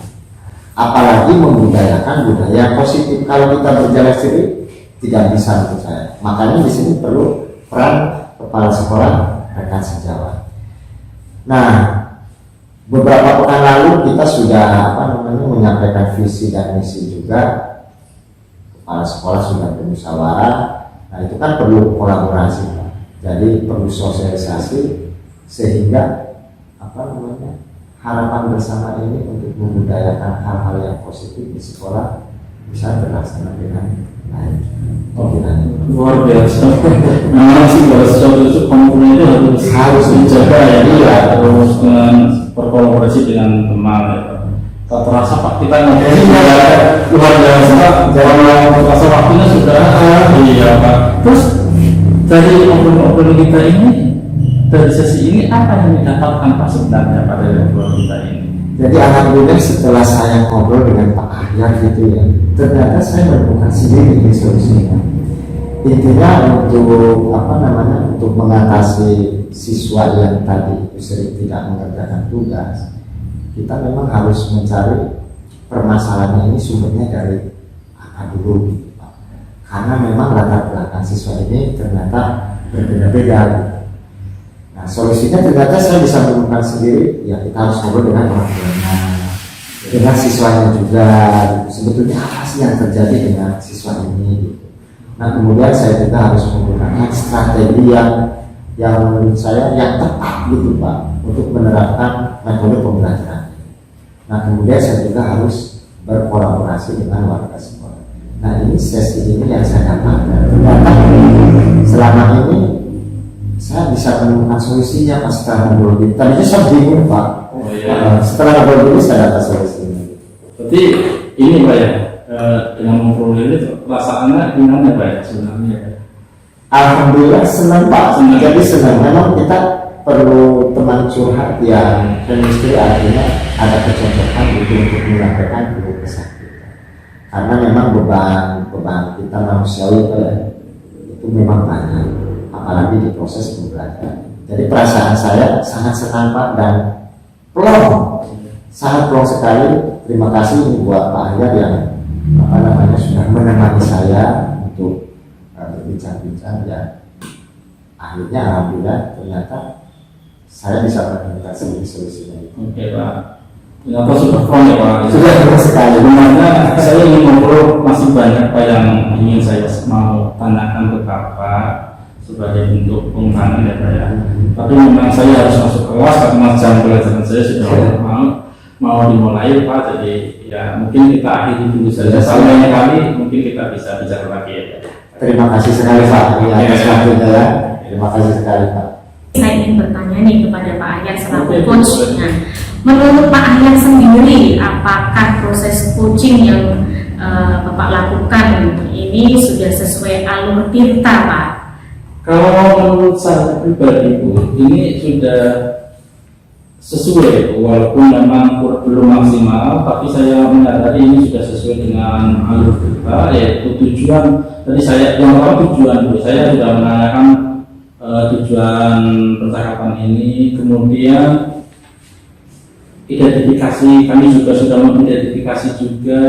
Apalagi membudayakan budaya positif. Kalau kita berjalan sendiri tidak bisa menurut saya. Makanya di sini perlu peran kepala sekolah, rekan sejawat. Nah, beberapa pekan lalu kita sudah menyampaikan visi dan misi juga. Kepala sekolah sudah bermusyawarah. Nah itu kan perlu kolaborasi Pak. Jadi perlu sosialisasi sehingga harapan bersama ini untuk membudayakan hal-hal yang positif di sekolah bisa terlaksana dengan baik. Luar biasa. Memang sih kalau sesuatu itu komponen itu harus dijaga ya, iya, terus dengan berkolaborasi dengan teman ya. Tak terasa Pak kita ngobrol luar biasa. Kalau terasa waktunya sudah iya Pak. Terus dari obrolan kita ini, dari sesi ini apa yang didapatkan Pak sebenarnya pada obrolan kita ini? Jadi alhamdulillah setelah saya ngobrol dengan Pak Ahyar gitu ya, ternyata saya menemukan sendiri di solusinya. Intinya untuk mengatasi siswa yang tadi itu sering tidak mengerjakan tugas, kita memang harus mencari permasalahan ini sumbernya dari apa dulu gitu Pak. Karena memang latar belakang siswa ini ternyata berbeda-beda. Nah, solusinya ternyata saya bisa menemukan sendiri. Ya kita harus ngobrol dengan orang tuanya, dengan siswanya juga. Sebetulnya apa sih yang terjadi dengan siswa ini? Gitu. Nah kemudian saya juga harus menggunakan strategi yang menurut saya yang tepat gitu Pak untuk menerapkan metode pembelajaran. Nah kemudian saya juga harus berkolaborasi dengan warga sekolah. Nah ini sesi ini yang saya dapatkan. Ternyata selama ini saya bisa menemukan solusinya pas setelah ngobrol ini. Tadinya saya bingung Pak. Oh, iya. Setelah ngobrol ini saya dapat solusinya. Berarti ini Pak ya, dengan ngobrol ini perasaannya gimana Pak ya sebenarnya? Alhamdulillah senang Pak. Senang. Jadi senang. Memang kita perlu teman curhat yang chemistry, artinya ada kecocokan untuk menyampaikan keluh kesah kita. Karena memang beban kita manusiawi itu memang banyak, apalagi di proses pembelajaran. Jadi perasaan saya sangat senang Pak dan plong, sangat plong sekali. Terima kasih buat Pak Ahyar yang sudah menemani saya untuk berbincang-bincang ya. Akhirnya alhamdulillah ternyata saya bisa menemukan solusinya. Oke Pak, ternyata sudah plong ya Pak. Sudah terus sekali. Sebenarnya saya ingin ngobrol masih banyak Pak yang ingin saya mau tanyakan ke Bapak sebagai bentuk pengumuman ya Pak ya. Tapi memang saya harus masuk kelas karena jam pelajaran saya sudah mau dimulai Pak. Jadi ya mungkin kita akhiri dulu saja. Sampai kali mungkin kita bisa bicara lagi ya Pak. Terima kasih sekali Pak atas waktunya ya. Terima kasih sekali Pak. Saya ingin bertanya nih kepada Pak Ahyar selaku coach. Nah, menurut Pak Ahyar sendiri, apakah proses coaching yang Bapak lakukan ini sudah sesuai alur tirta Pak? Kalau menurut saya pribadi Bu, ini sudah sesuai walaupun memang belum maksimal, tapi saya menyadari ini sudah sesuai dengan alur kita, yaitu tujuan. Tadi saya yang pertama tujuan dulu, saya sudah menanyakan tujuan percakapan ini, kemudian identifikasi, kami juga sudah mengidentifikasi juga,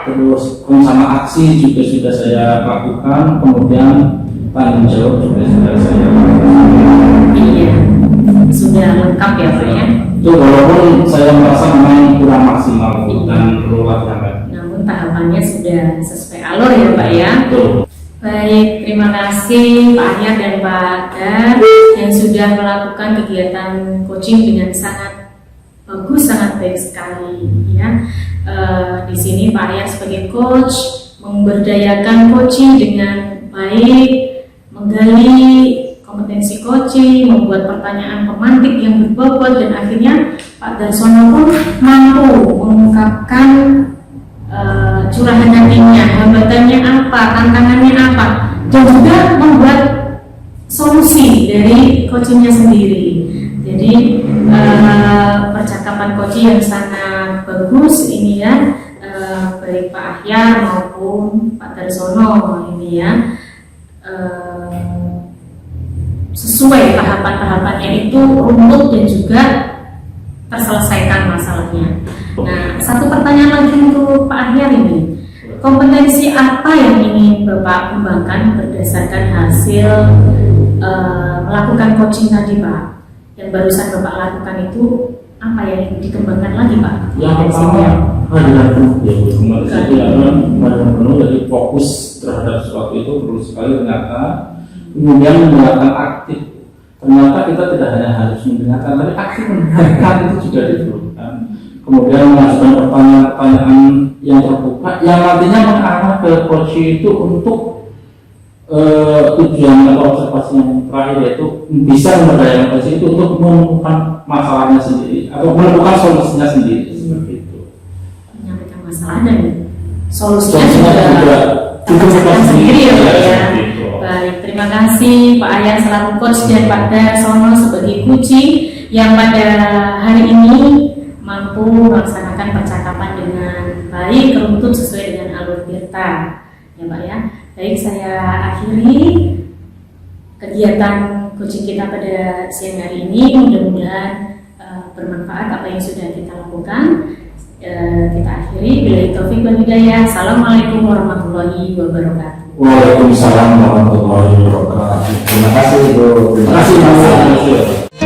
terus rencana aksi juga sudah saya lakukan, kemudian tanggung jawab juga sudah saya lakukan. Iya, sudah lengkap ya Pak ya. Itu walaupun saya merasa memang kurang maksimal dan perlu latihan lagi. Namun tahapannya sudah sesuai alur ya Pak ya. Betul. Baik, terima kasih Pak Ahyar dan Pak Dar yang sudah melakukan kegiatan coaching dengan sangat bagus, sangat baik sekali ya. Di sini Pak Ahyar sebagai coach memberdayakan coaching dengan baik, menggali kompetensi coaching, membuat pertanyaan pemantik yang berbobot, dan akhirnya Pak Darsono pun mampu mengungkapkan curahan hatinya, hambatannya apa, tantangannya apa, dan juga membuat solusi dari coachingnya sendiri. Jadi percakapan coaching yang sangat bagus ini ya, baik Pak Ahyar maupun Pak Darsono ini ya, sesuai tahapan-tahapannya itu runtut dan juga terselesaikan masalahnya. Nah, satu pertanyaan lagi untuk Pak Ahyar ini, kompetensi apa yang ingin Bapak kembangkan berdasarkan hasil melakukan coaching tadi Pak? Yang barusan Bapak lakukan itu apa yang ingin dikembangkan lagi Pak? Yang pertama hadiran penuh ya, kemarin saya hadiran penuh, jadi fokus terhadap sesuatu itu perlu sekali ternyata. Kemudian mendengarkan aktif, ternyata kita tidak hanya harus mendengarkan, tapi aktif mendengarkan itu juga diperlukan. Kemudian mengajukan pertanyaan-pertanyaan yang terbuka, yang nantinya mengarah ke coach itu untuk tujuan atau observasi yang terakhir, yaitu bisa memberdayakan coach itu untuk menemukan masalahnya sendiri atau menemukan solusinya sendiri seperti itu. Menyampaikan masalah dan solusinya Solusinya juga ditemukan sendiri ya Pak ya. seperti itu. Baik, terima kasih Pak Ahyar selaku coach dan Pak Darsono sebagai coaching yang pada hari ini mampu melaksanakan percakapan dengan baik, runtut sesuai dengan alur tirta ya Pak ya. Baik, saya akhiri kegiatan coaching kita pada siang hari ini. Mudah-mudahan bermanfaat apa yang sudah kita lakukan. Kita akhiri. Billahi taufik wal hidayah. Assalamualaikum warahmatullahi wabarakatuh. Waalaikumsalam warahmatullahi wabarakatuh. Terima kasih Bu. Terima kasih.